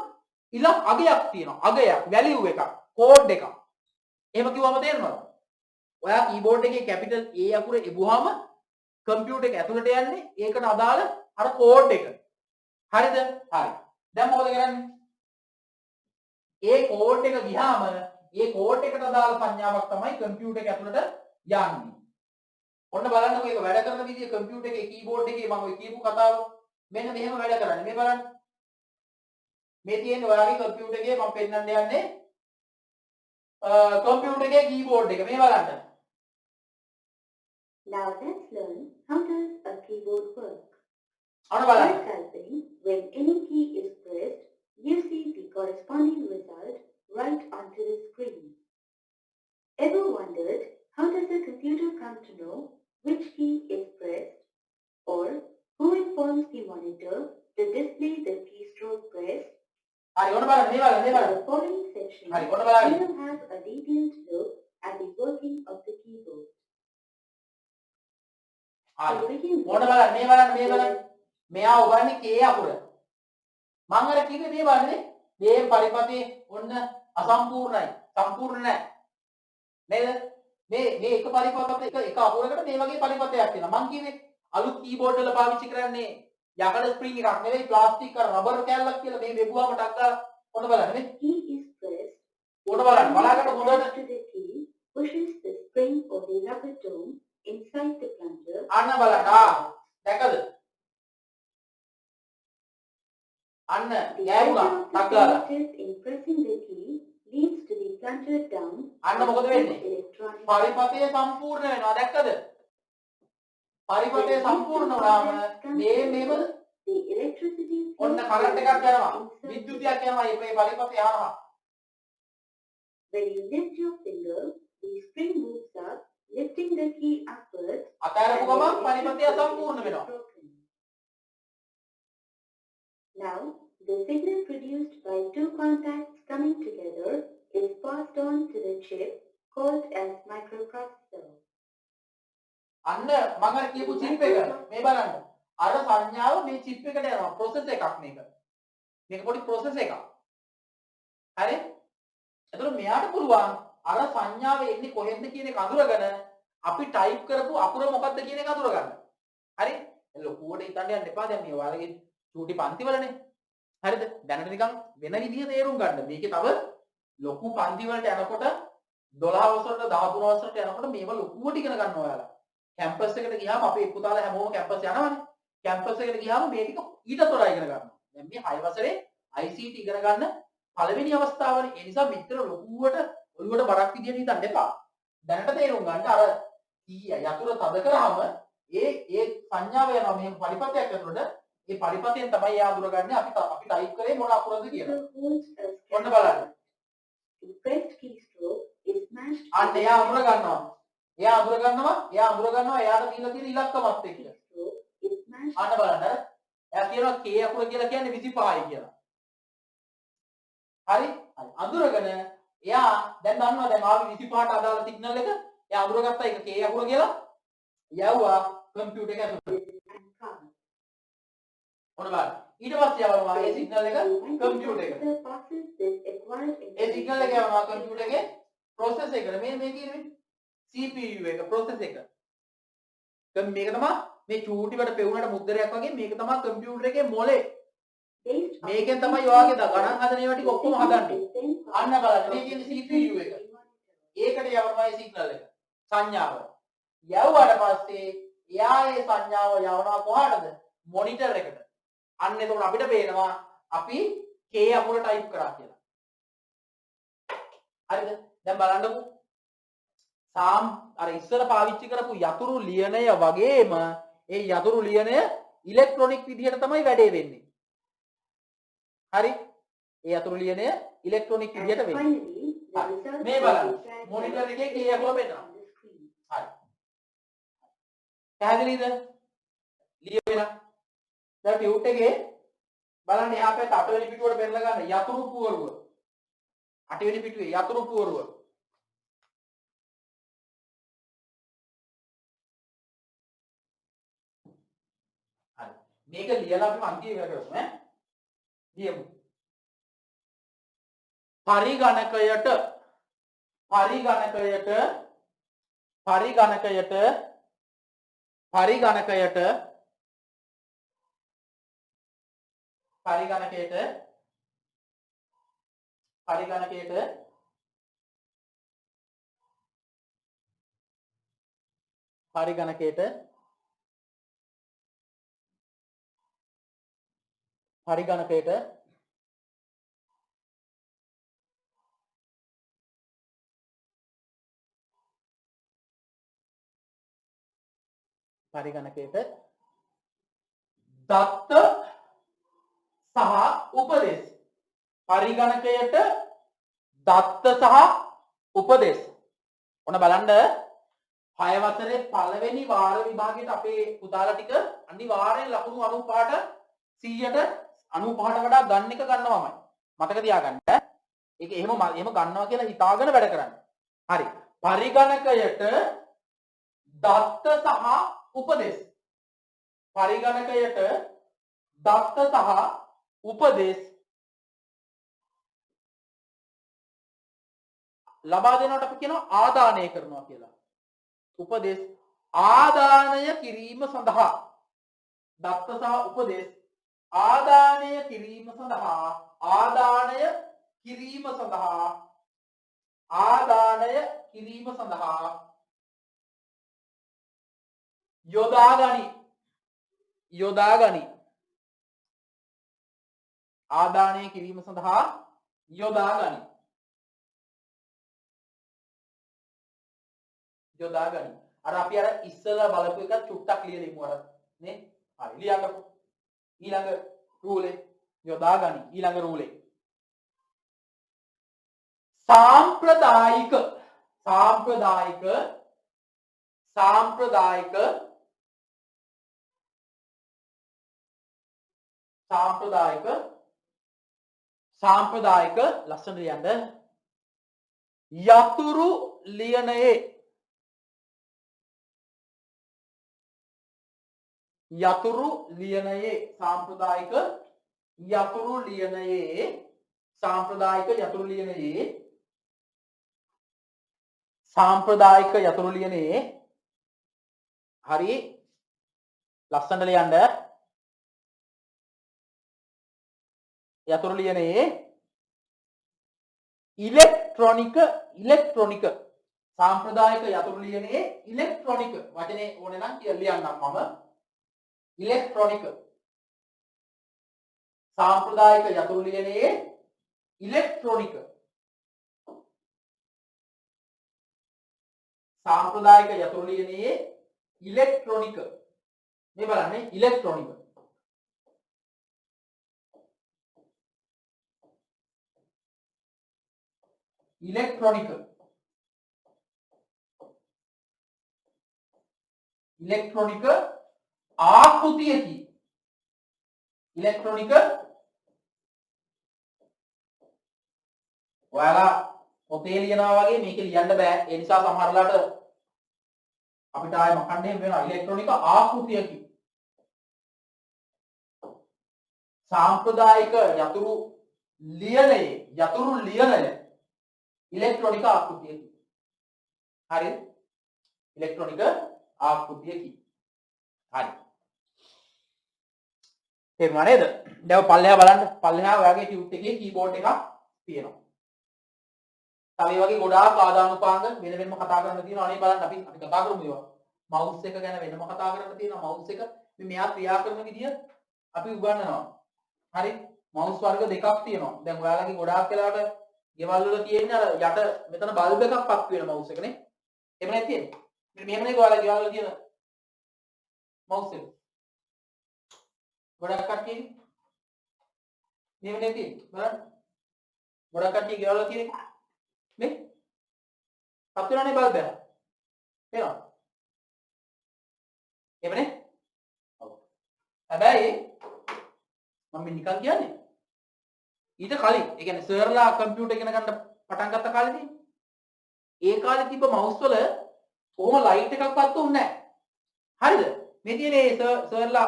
Speaker 1: අගයක් තියෙනවා. අගයක්, වැලියු එකක්, කෝඩ් එකක්. එහෙම කිව්වම තේරෙනවද? ඔයා කීබෝඩ් එකේ කැපිටල් A අකුර එබුවාම කම්පියුටර් එක ඇතුළට යන්නේ ඒකට අදාළ අර කෝඩ් එක. හරිද? හරි. දැන් මොකද කරන්නේ? ඒ කෝඩ් එක ගියාම ඒ කෝඩ් එකට අදාළ සංඥාවක් තමයි කම්පියුටර් එක ඇතුළට යන්නේ. ඔන්න බලන්නකෝ ඒක වැඩ කරන විදිය කම්පියුටර් එකේ කීබෝඩ් එකේ මම ඔය කියපු කතාව මෙන්න මෙහෙම වැඩ කරන්නේ. මේ බලන්න. මේ තියෙන ඔයාගේ කම්පියුටර් එකේ මම පෙන්නන්න යන්නේ කම්පියුටර් එකේ කීබෝඩ් එක. මේ බලන්න.
Speaker 3: Now let's learn how does a keyboard work.
Speaker 1: අන්න
Speaker 3: While
Speaker 1: බලන්න.
Speaker 3: typing, when any key is pressed, you see the corresponding result right onto the screen. Ever wondered how does a computer come to know which key is pressed, or who informs the monitor to display the keystroke pressed?
Speaker 1: හරි ඔන්න බලන්න මේ බලන්න මේ
Speaker 3: In
Speaker 1: බලන්න.
Speaker 3: the following section,
Speaker 1: හරි ඔන්න බලන්න.
Speaker 3: we will have a detailed look at the working of the keyboard.
Speaker 1: හරි.
Speaker 3: To begin
Speaker 1: ඔන්න
Speaker 3: with,
Speaker 1: බලන්න මේ බලන්න මේ බලන්න. මෙයා ඔබන්නේ K අකුර. මම අර කිව්වේ මේ බලන්නේ මේ පරිපතේ ඔන්න අසම්පූර්ණයි. සම්පූර්ණ නැහැ. නේද? මේ එක පරිපතක එක අකුරකට මේ වගේ පරිපතයක් තියෙනවා. මම කිව්වේ අලුත් කීබෝඩ් වල පාවිච්චි කරන්නේ යකඩ ස්ප්‍රින්ග් එකක් නෙවෙයි ප්ලාස්ටික් අර රබර් කෑල්ලක් කියලා මේ බෙබුවාම ටක් ගාලා ඔන්න බලන්න මේ.
Speaker 3: key is pressed.
Speaker 1: ඔන්න බලන්න බලාගන්න
Speaker 3: Attached
Speaker 1: හොඳට.
Speaker 3: to the key pushes the spring or the rubber dome inside the plunger.
Speaker 1: අන්න බලන්න. දැකද? අන්න
Speaker 3: The
Speaker 1: ගෑවුණා
Speaker 3: pressure of the
Speaker 1: ටක් ගාලා.
Speaker 3: fingertip in pressing the key leads to the plunger down.
Speaker 1: අන්න
Speaker 3: and
Speaker 1: මොකද
Speaker 3: full
Speaker 1: වෙන්නේ?
Speaker 3: electronic
Speaker 1: පරිපතය සම්පූර්ණ වෙනවා දැක්කද? පරිපතය සම්පූර්ණ වුණාම මේ මේව
Speaker 3: the electricity
Speaker 1: ඔන්න
Speaker 3: flows
Speaker 1: කරන්ට් එකක්
Speaker 3: through
Speaker 1: යනවා.
Speaker 3: inside
Speaker 1: විද්‍යුතයක් යනවා. මේ පරිපතය යනවා.
Speaker 3: When you lift your finger, the spring moves up, lifting the key upwards.
Speaker 1: අතෑරපු
Speaker 3: and
Speaker 1: ගමන්
Speaker 3: the
Speaker 1: පරිපතය
Speaker 3: electric
Speaker 1: සම්පූර්ණ
Speaker 3: field is
Speaker 1: වෙනවා.
Speaker 3: broken. Now, the signal produced by two contacts coming together is passed on to the chip called as microprocessor.
Speaker 1: අන්න මම අර කියපු chip එක මේ බලන්න. අර සංඥාව මේ chip එකට යනවා. process එකක් මේක. මේක පොඩි process එකක්. හරි? එතකොට මෙයාට පුළුවන් අර සංඥාව එන්නේ කොහෙන්ද කියන එක අඳුරගෙන අපි type කරපු අකුර මොකක්ද කියන එක අඳුරගන්න. හරි? ලොකුවට හිතන්න යන්න එපා. දැන් මේ ඔයාලගේ චූටි පන්ති වලනේ. හරිද? දැනට නිකන් වෙන විදිහ තේරුම් ගන්න. මේකේ තව ලොකු පන්ති වලට යනකොට 12 වසරට 13 වසරට යනකොට මේව ලොකුවට ඉගෙන ගන්නවා ඔයාලා. කැම්පස් එකට ගියාම අපේ පුතාලා හැමෝම කැම්පස් යනවනේ. කැම්පස් එකට ගියාම මේ ටික ඊට තොරයි ඉගෙන ගන්නවා. දැන් මේ 6 වසරේ ICT ඉගෙන ගන්න පළවෙනි අවස්ථාවනේ. ඒ නිසා මෙච්චර ලොකුවට ඔළුවට බරක් විදියට හිතන්න එපා. දැනට තේරුම් ගන්න අර කීය යතුරු තද කරාම ඒ සංඥාව යනවා මේ පරිපතයක් ඇතුළට. ඒ පරිපතයෙන් තමයි එයා අඳුරගන්නේ අපි ටයිප් කරේ මොන අකුරද කියලා. ඔන්න බලන්න.
Speaker 3: The pressed keystroke is matched
Speaker 1: අන්න එයා අඳුර ගන්නවා. එයා අඳුර ගන්නවා එයාට දීලා තියෙන ඉලක්කමත් එක්ක.
Speaker 3: keystroke is matched
Speaker 1: අන්න බලන්න. එයා කියනවා K අකුර කියලා කියන්නේ 25යි කියලා. හරි? හරි. අඳුරගෙන එයා දැන් දන්නවා දැන් ආවි 25ට අදාළ සිග්නල් එක. එයා අඳුරගත්තා ඒක K අකුර කියලා. යවුවා කම්පියුටර් එක ඇතුළට.
Speaker 3: and card.
Speaker 1: ඔන්න බලන්න. ඊට පස්සේ යවනවා ඒ සිග්නල් එක කම්පියුටර් එකට.
Speaker 3: The passes this acquired
Speaker 1: A signal එක යවනවා කම්පියුටර් එකේ process එකට. මේ කියන්නේ CPU එක process එක. දැන් මේක තමයි මේ චූටි වල පෙවුනට මුද්දරයක් වගේ මේක තමයි කම්පියුටර් එකේ මොලේ.
Speaker 3: based on
Speaker 1: මේකෙන් තමයි ඔයාගේ ගණන් හදන ඒවා ටික ඔක්කොම හදන්නේ. අන්න බලන්න මේ කියන්නේ CPU එක. ඒකට යවනවා ඒ සිග්නල් එක. සංඥාව. යවුවාට පස්සේ එයා ඒ සංඥාව යවනවා කොහාටද? මොනිටර් එකට. අන්න එතකොට අපිට පේනවා අපි K අකුර ටයිප් කරා කියලා. හරිද? දැන් බලන්නකෝ. අර ඉස්සර පාවිච්චි කරපු යතුරු ලියනය වගේම ඒ යතුරු ලියනය ඉලෙක්ට්‍රොනික විදිහට තමයි වැඩේ වෙන්නේ. හරි? ඒ යතුරු ලියනය ඉලෙක්ට්‍රොනික විදිහට වෙන්නේ.
Speaker 3: finally, the
Speaker 1: හරි.
Speaker 3: result
Speaker 1: මේ
Speaker 3: will
Speaker 1: බලන්න.
Speaker 3: be tracked
Speaker 1: මොනිටර් එකේ K අකුර
Speaker 3: on
Speaker 1: පෙන්නනවා.
Speaker 3: the screen.
Speaker 1: හරි. පැහැදිලිද? ලියවෙලා. දැන් ටියුට් එකේ බලන්න එහා පැත්ත 8 වෙනි පිටුවට පෙරලා ගන්න යතුරු පුවරුව. 8 වෙනි පිටුවේ යතුරු පුවරුව. හරි. මේක ලියලා අපි අන්තිම ඉවර කරමු ඈ. ලියමු. පරිගණකයට පරිගණකයට දත්ත සහ උපදේශ පරිගණකයට දත්ත සහ උපදේශ ඔන්න බලන්න 6 වසරේ පළවෙනි වාර විභාගයට අපේ පුතාලා ටික අනිවාර්යෙන් ලකුණු 95ට 100ට 95ට වඩා ගන්න එක ගන්නවමයි මතක තියාගන්න ඒක එහෙම ගන්නවා කියලා හිතාගෙන වැඩ කරන්න හරි පරිගණකයට දත්ත සහ උපදේශ පරිගණකයට දත්ත සහ උපදේශ ලබා දෙනවට අපි කියනවා ආදානය කරනවා කියලා. උපදේශ ආදානය කිරීම සඳහා දත්ත සහ උපදේශ ආදානය කිරීම සඳහා යොදා ගනි ආදානය කිරීම සඳහා යොදා ගනි අර අපි අර ඉස්සෙල්ලා බලපු එක චුට්ටක් ලියලා ඉමු අර නේ හරි ලියන්නකො ඊළඟ රූලේ යොදා ගනි ඊළඟ රූලේ සාම්ප්‍රදායික ලස්සන ලියන්න යතුරු ලියනයේ සාම්ප්‍රදායික යතුරු ලියනයේ හරි ලස්සනට ලියන්න යතුරු ලියනයේ ඉලෙක්ට්‍රොනික සාම්ප්‍රදායික යතුරු ලියනයේ ඉලෙක්ට්‍රොනික වචනේ ඕනේ නම් කියලා ලියන්නම් මම ඉලෙක්ට්‍රොනික සාම්ප්‍රදායික යතුරු ලියනයේ ඉලෙක්ට්‍රොනික මේ බලන්නේ ඉලෙක්ට්‍රොනික ආකෘතියකි ඔයාලා පොතේ ලියනවා වගේ මේක ලියන්න බෑ ඒ නිසා සමහරලාට අපිට ආයෙ මකන්න වෙනවා ඉලෙක්ට්‍රොනික ආකෘතියකි සාම්ප්‍රදායික යතුරු ලියනය ඉලෙක්ට්‍රොනික ආකෘතියකි හරි ඉලෙක්ට්‍රොනික ආකෘතියකි හරි තේරුණා නේද දැන් පල්ලෙහා බලන්න පල්ලෙහා ඔයාගේ ටියුට් එකේ කීබෝඩ් එකක් තියෙනවා තව ඒ වගේ ගොඩාක් ආදානුපාංග වෙන වෙනම කතා කරන්න තියෙනවා අනේ බලන්න අපි කතා කරමු ඒවා මවුස් එක ගැන වෙනම කතා කරන්න තියෙනවා මවුස් එක මෙයා ක්‍රියා කරන විදිය අපි උගන්වනවා හරි මවුස් වර්ග දෙකක් තියෙනවා දැන් ඔයාලගේ ගොඩාක් වෙලාවට ගෙවල් වල තියෙන අර යට මෙතන බල්බ් එකක් පත් වෙන මවුස් එක නේ එහෙම නැතිද මෙහෙම නේ ඔයාලා ගෙවල් වල තියෙන මවුස් එක ගොඩක් කට්ටිය මෙහෙම නේ තියෙන්නේ බලන්න ගොඩක් කට්ටිය ගෙවල් වල තියෙන්නේ නේ පත් වෙනනේ බල්බ් එක තේරෙනවද එහෙමනේ ඔව් හැබැයි මම නිකන් කියන්නේ ඊට කලින් ඒ කියන්නේ සර්ලා කම්පියුටර් ඉගෙන ගන්න පටන් ගත්ත කාලේදී ඒ කාලේ තිබ්බ මවුස් වල කොහොම ලයිට් එකක්වත් උන්නේ නැහැ හරිද මේ තියෙන සර්ලා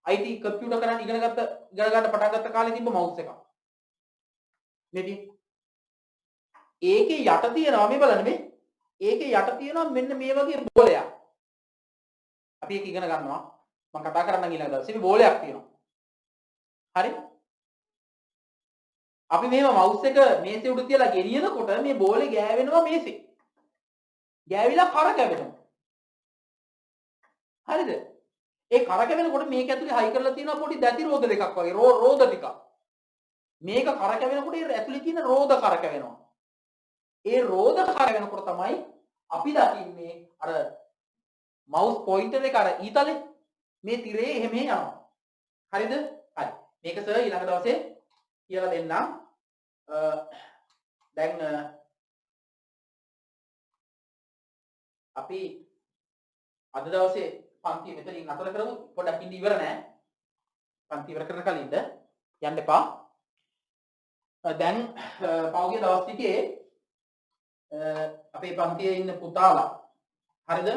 Speaker 1: IT කම්පියුටර් කරන් ඉගෙන ගන්න පටන් ගත්ත කාලේ තිබ්බ මවුස් එකක් මේටි ඒකේ යට තියෙනවා මේ බලන්න මේ ඒකේ යට තියෙනවා මෙන්න මේ වගේ බෝලයක් අපි ඒක ඉගෙන ගන්නවා මම කතා කරන්න ඊළඟ දවසේ මේ බෝලයක් තියෙනවා හරි අපි මෙහෙම මවුස් එක මේසේ උඩ තියලා ගෙනියනකොට මේ බෝලේ ගෑවෙනවා මේසේ. ගෑවිලා කරකැවෙනවා. හරිද? ඒ කරකැවෙනකොට මේක ඇතුලේ හයි කරලා තියෙනවා පොඩි දැති රෝද දෙකක් වගේ රෝද ටිකක්. මේක කරකැවෙනකොට ඒ ඇතුලේ තියෙන රෝද කරකැවෙනවා. ඒ රෝද කරකැවෙනකොට තමයි අපි දකින්නේ අර මවුස් පොයින්ටර් එක අර ඊතලේ මේ තිරේ එහෙම යනවා. හරිද? හරි. මේක සර් ඊළඟ දවසේ කියලා දෙන්නම්. දැන් අපි අද දවසේ පන්ති මෙතනින් අතර කරමු. පොඩ්ඩක් ඉඳ ඉවර නෑ. පන්ති ඉවර කරන කලින්ද යන්න එපා. දැන් පහුගිය දවස් ටිකේ අපේ පන්තියේ ඉන්න පුතාලා හරිද?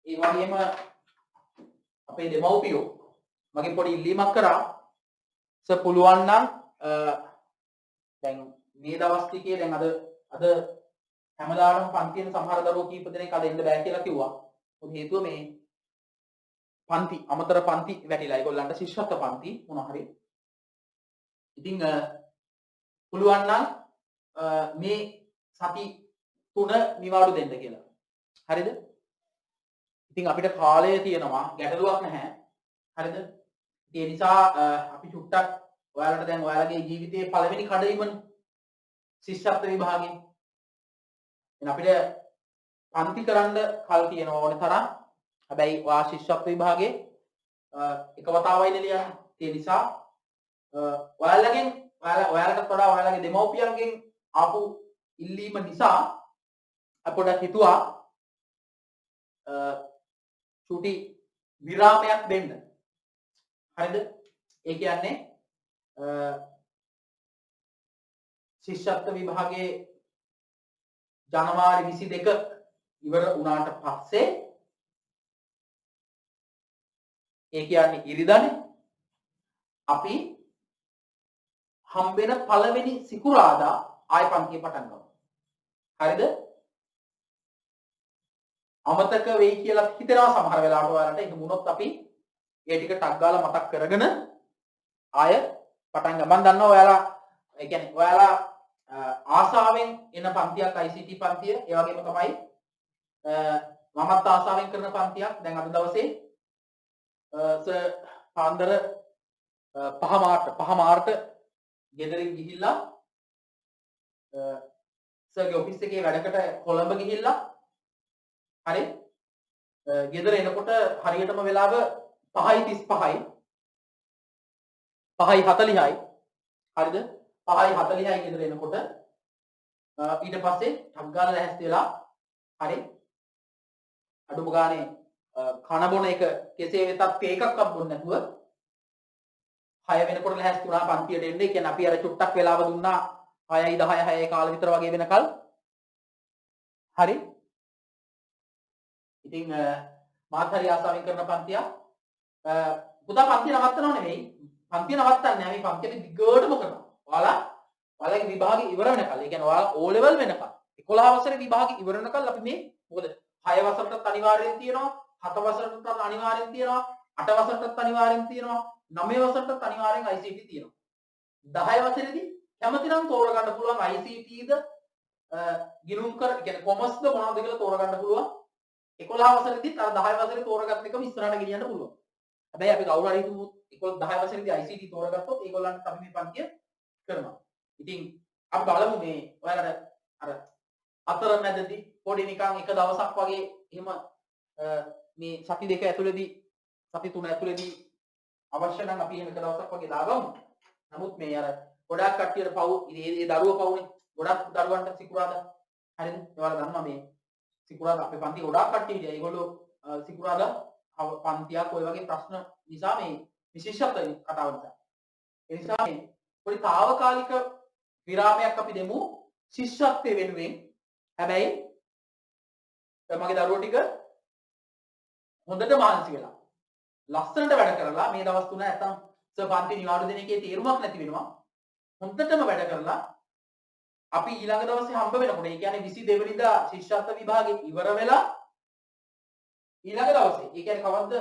Speaker 1: ඒ වගේම අපේ දෙමව්පියෝ මගෙන් පොඩි ඉල්ලීමක් කරා. සර් පුළුවන් නම් දැන් මේ දවස් ටිකේ දැන් අද හැමදාම පන්තියේ සමහර දරුවෝ කීප දෙනෙක් අද එන්න බෑ කියලා කිව්වා. මොකද හේතුව මේ පන්ති අමතර පන්ති වැටිලා ඒගොල්ලන්ට ශිෂ්‍යත්ව පන්ති මොනවා හරි. ඉතින් පුළුවන් නම් මේ සති 3 නිවාඩු දෙන්න කියලා. හරිද? ඉතින් අපිට කාලය තියෙනවා ගැටලුවක් නැහැ. හරිද? ඒ නිසා අපි චුට්ටක් ඔයාලට දැන් ඔයාලගේ ජීවිතයේ පළවෙනි කඩයිමනේ ශිෂ්‍යත්ව විභාගේ. එහෙනම් අපිට පන්ති කරන්න කල් තියෙන ඕනේ තරම්. හැබැයි ඔයා ශිෂ්‍යත්ව විභාගේ එක වතාවයිනේ ලියන්නේ. ඒ නිසා ඔයාලට වඩා ඔයාලගේ දෙමව්පියන්ගෙන් ආපු ඉල්ලීම නිසා අපි පොඩක් හිතුවා චුටි විරාමයක් දෙන්න. හරිද? ඒ කියන්නේ ශිෂ්‍යත්ව විභාගයේ ජනවාරි 22 ඉවර වුණාට පස්සේ ඒ කියන්නේ ඉරිදානේ අපි හම්බෙන පළවෙනි සිකුරාදා ආය පන්තිය පටන් ගමු. හරිද? අමතක වෙයි කියලා හිතෙනවා සමහර වෙලාවට ඔයාලට. ඒක වුණොත් අපි ඒ ටික ටක් ගාලා මතක් කරගෙන ආය පටන් ගමු. මම දන්නවා ඔයාලා ඒ කියන්නේ ඔයාලා ආසාවෙන් එන පන්තියක් ICT පන්තිය. ඒ වගේම තමයි මමත් ආසාවෙන් කරන පන්තියක්. දැන් අද දවසේ පාන්දර 5 මාර්ට ගෙදරින් ගිහිල්ලා සර්ගේ ඔෆිස් එකේ වැඩකට කොළඹ ගිහිල්ලා හරි ගෙදර එනකොට හරියටම වෙලාව 5:35යි 5:40යි හරිද 5:40යි ගෙදර එනකොට ඊට පස්සේ ටක් ගාලා ලැහැස්ති වෙලා හරි අඩුම ගානේ කන බොන එක කෙසේ වෙතත් පේ එකක්වත් බොන්නේ නැතුව 6 වෙනකොට ලැහැස්ති වුණා පන්තියට එන්න. ඒ කියන්නේ අපි අර චුට්ටක් වෙලාව දුන්නා 6යි 10යි 6යි කාල විතර වගේ වෙනකල්. හරි. ඉතින් මාත් හරි ආසාවෙන් කරන පන්තියක්. පුතා පන්තිය නවත්තනව නෙමෙයි. පන්තිය නවත්තන්නේ නැහැ. මේ පන්තිය දිගටම කරනවා. ඔයාලගේ විභාගේ ඉවර වෙනකල්. ඒ කියන්නේ ඔයාලා O level වෙනකල් 11 වසරේ විභාගේ ඉවර වෙනකල් අපි මේ මොකද 6 වසරටත් අනිවාර්යෙන් තියෙනවා. 7 වසරටත් අනිවාර්යෙන් තියෙනවා. 8 වසරටත් අනිවාර්යෙන් තියෙනවා. 9 වසරටත් අනිවාර්යෙන් ICT තියෙනවා. 10 වසරේදී කැමති නම් තෝරගන්න පුළුවන් ICTද ගිනුම් කර කියන්නේ කොමර්ස්ද මොනවද කියලා තෝරගන්න පුළුවන්. 11 වසරේදීත් අර 10 වසරේ තෝරගත්ත එකම ඉස්සරහට ගෙනියන්න පුළුවන්. හැබැයි අපි කවුරු හරි හිතමු 10 වසරේදී ICT තෝරගත්තොත් ඒගොල්ලන්ට අපි මේ පන්තිය කරනවා. ඉතින් අපි බලමු මේ ඔයාලට අර අතරමැදදී පොඩි නිකන් එක දවසක් වගේ එහෙම මේ සති දෙක ඇතුළේදී සති තුන ඇතුළේදී අවශ්‍ය නම් අපි එහෙම එක දවසක් වගේ දාගමු. නමුත් මේ අර ගොඩාක් කට්ටියට පව් ඒ දරුවෝ පවුනේ. ගොඩක් දරුවන්ට සිකුරාදා. හරිද? ඒවල දන්නවා මේ සිකුරාදා අපේ පන්ති ගොඩාක් කට්ටිය ඉතින් ඒගොල්ලෝ සිකුරාදා පන්තියක් ඔය වගේ ප්‍රශ්න නිසා මේ විශේෂත්ව කතාව නිසා. ඒ නිසා මේ පොඩි తాවකාලික විරාමයක් අපි දෙමු ශිෂ්‍යත්වයේ වෙනුවෙන්. හැබැයි මගේ දරුවෝ ටික හොඳට මහන්සි වෙලා ලස්සනට වැඩ කරලා මේ දවස් තුන නැත්තම් පන්ති නිවාඩු දෙන එකේ තීරුමක් නැති වෙනවා. හොඳටම වැඩ කරලා අපි ඊළඟ දවසේ හම්බ වෙනකොට ඒ කියන්නේ 22 වෙනිදා ශිෂ්‍යත්ව විභාගේ ඉවර වෙලා ඊළඟ දවසේ ඒ කියන්නේ කවද්ද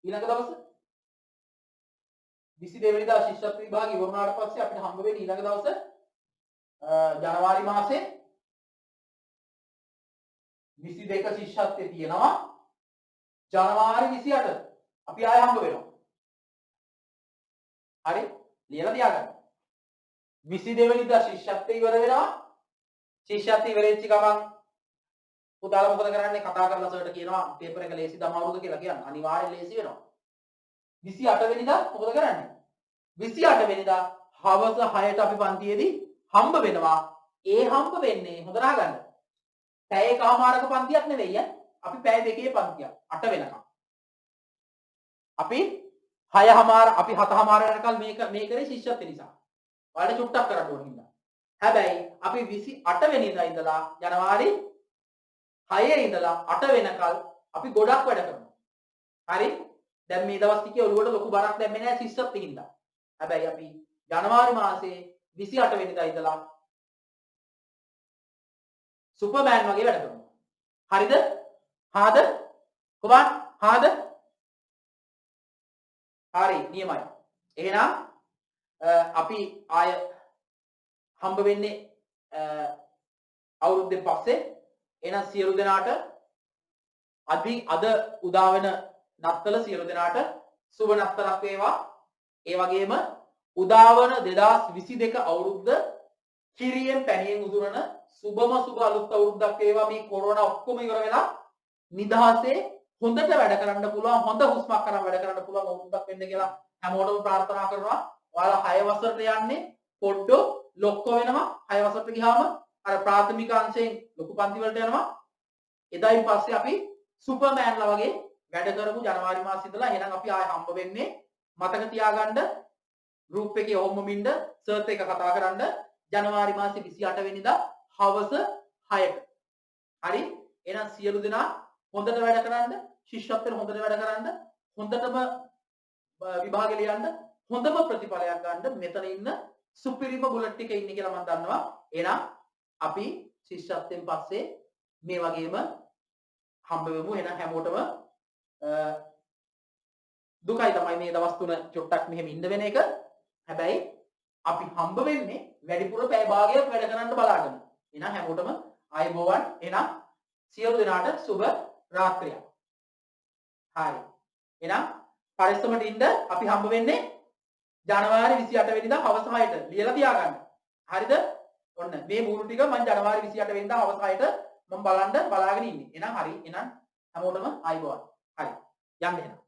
Speaker 1: ඊළඟ දවස 22 වෙනිදා ශිෂ්‍යත්ව විභාගය ඉවරුනාට පස්සේ අපිට හම්බ වෙන්නේ ඊළඟ දවසේ ජනවාරි මාසේ 22 ශිෂ්‍යත්වයේ තියෙනවා. ජනවාරි 28 අපි ආයෙ හම්බ වෙනවා. හරි? ලියලා තියාගන්න. 22 වෙනිදා ශිෂ්‍යත්වය ඉවර වෙනවා. ශිෂ්‍යත්වය ඉවර වෙච්ච ගමන් පුතාලා මොකද කරන්නේ? කතා කරලා සර්ට කියනවා පේපර් එක ලේසි දමාවුද කියලා කියන්න. අනිවාර්යෙන් ලේසි වෙනවා. 28 වෙනිදා මොකද කරන්නේ? 28 වෙනිදා හවස 6ට අපි පන්තියේදී හම්බ වෙනවා. ඒ හම්බ වෙන්නේ හොඳට අහගන්න. පැය එකමාරක පන්තියක් නෙවෙයි ඈ. අපි පැය දෙකේ පන්තියක් 8 වෙනකම්. අපි 6:00 අපි 7:00 වෙනකල් මේ කරේ ශිෂ්‍යත්ව නිසා. ඔයාලට චුට්ටක් කරන්න ඕන හින්දා. හැබැයි අපි 28 වෙනිදා ඉඳලා ජනවාරි 6 ඉඳලා 8 වෙනකල් අපි ගොඩක් වැඩ කරනවා. හරි? දැන් මේ දවස් ටිකේ ඔළුවට ලොකු බරක් දැම්මේ නැහැ ශිෂ්‍යත්වෙ හින්දා. හැබැයි අපි ජනවාරි මාසේ 28 වෙනිදා ඉඳලා සුපර්මෑන් වගේ වැඩ කරනවා. හරිද? හාද? කොහොමද? හාද? හරි නියමයි. එහෙනම් අපි ආය හම්බ වෙන්නේ අවුරුද්දෙන් පස්සේ. එහෙනම් සියලු දෙනාට අද උදා වෙන නත්තල සියලු දෙනාට සුබ නත්තලක් වේවා. ඒ වගේම උදා වන 2022 අවුරුද්ද කිරියෙන් පැණියෙන් උදුරන සුබම සුබ අලුත් අවුරුද්දක් වේවා. මේ කොරෝනා ඔක්කොම ඉවර වෙලා නිදහසේ හොඳට වැඩ කරන්න පුළුවන්, හොඳ හුස්මක් කරන් වැඩ කරන්න පුළුවන් අවුරුද්දක් වෙන්න කියලා හැමෝටම ප්‍රාර්ථනා කරනවා. ඔයාලා 6 වසරට යන්නේ පොඩ්ඩෝ ලොක්ක වෙනවා. 6 වසරට ගියාම අර ප්‍රාථමික අංශයෙන් ලොකු පන්ති වලට යනවා. එදායින් පස්සේ අපි සුපර්මෑන්ලා වගේ වැඩ කරමු ජනවාරි මාසෙ ඉඳලා. එහෙනම් අපි ආයෙ හම්බ වෙන්නේ. මතක තියාගන්න ගෲප් එකේ ඔහොමම ඉන්න සර්ත් එක කතා කරන්න ජනවාරි මාසේ 28 වෙනිදා හවස 6ට. හරි? එහෙනම් සියලු දෙනා හොඳට වැඩ කරන්න, ශිෂ්‍යත්වයට හොඳට වැඩ කරන්න, හොඳටම විභාගෙ ලියන්න, හොඳම ප්‍රතිඵලයක් ගන්න. මෙතන ඉන්න සුපිරිම බුලට් එකේ ඉන්නේ කියලා මම දන්නවා. එහෙනම් අපි ශිෂ්‍යත්වයෙන් පස්සේ මේ වගේම හම්බ වෙමු. එහෙනම් හැමෝටම දුකයි තමයි මේ දවස් තුන චොට්ටක් මෙහෙම ඉන්න වෙන එක. හැබැයි අපි හම්බ වෙන්නේ වැඩිපුර පැය භාගයක් වැඩ කරන්න බලාගෙන. එහෙනම් හැමෝටම ආයුබෝවන්. එහෙනම් සියලු දෙනාට සුබ රාත්‍රියක්. හරි. එහෙනම් පරිස්සමට ඉන්න. අපි හම්බ වෙන්නේ ජනවාරි 28 වෙනිදා හවස 6ට. ලියලා තියාගන්න. හරිද? ඔන්න මේ මූණු ටික මම ජනවාරි 28 වෙනිදා හවස 6ට මම බලාගෙන ඉන්නේ. එහෙනම් හරි. එහෙනම් හැමෝටම ආයුබෝවන්. හරි. යන්න එහෙනම්.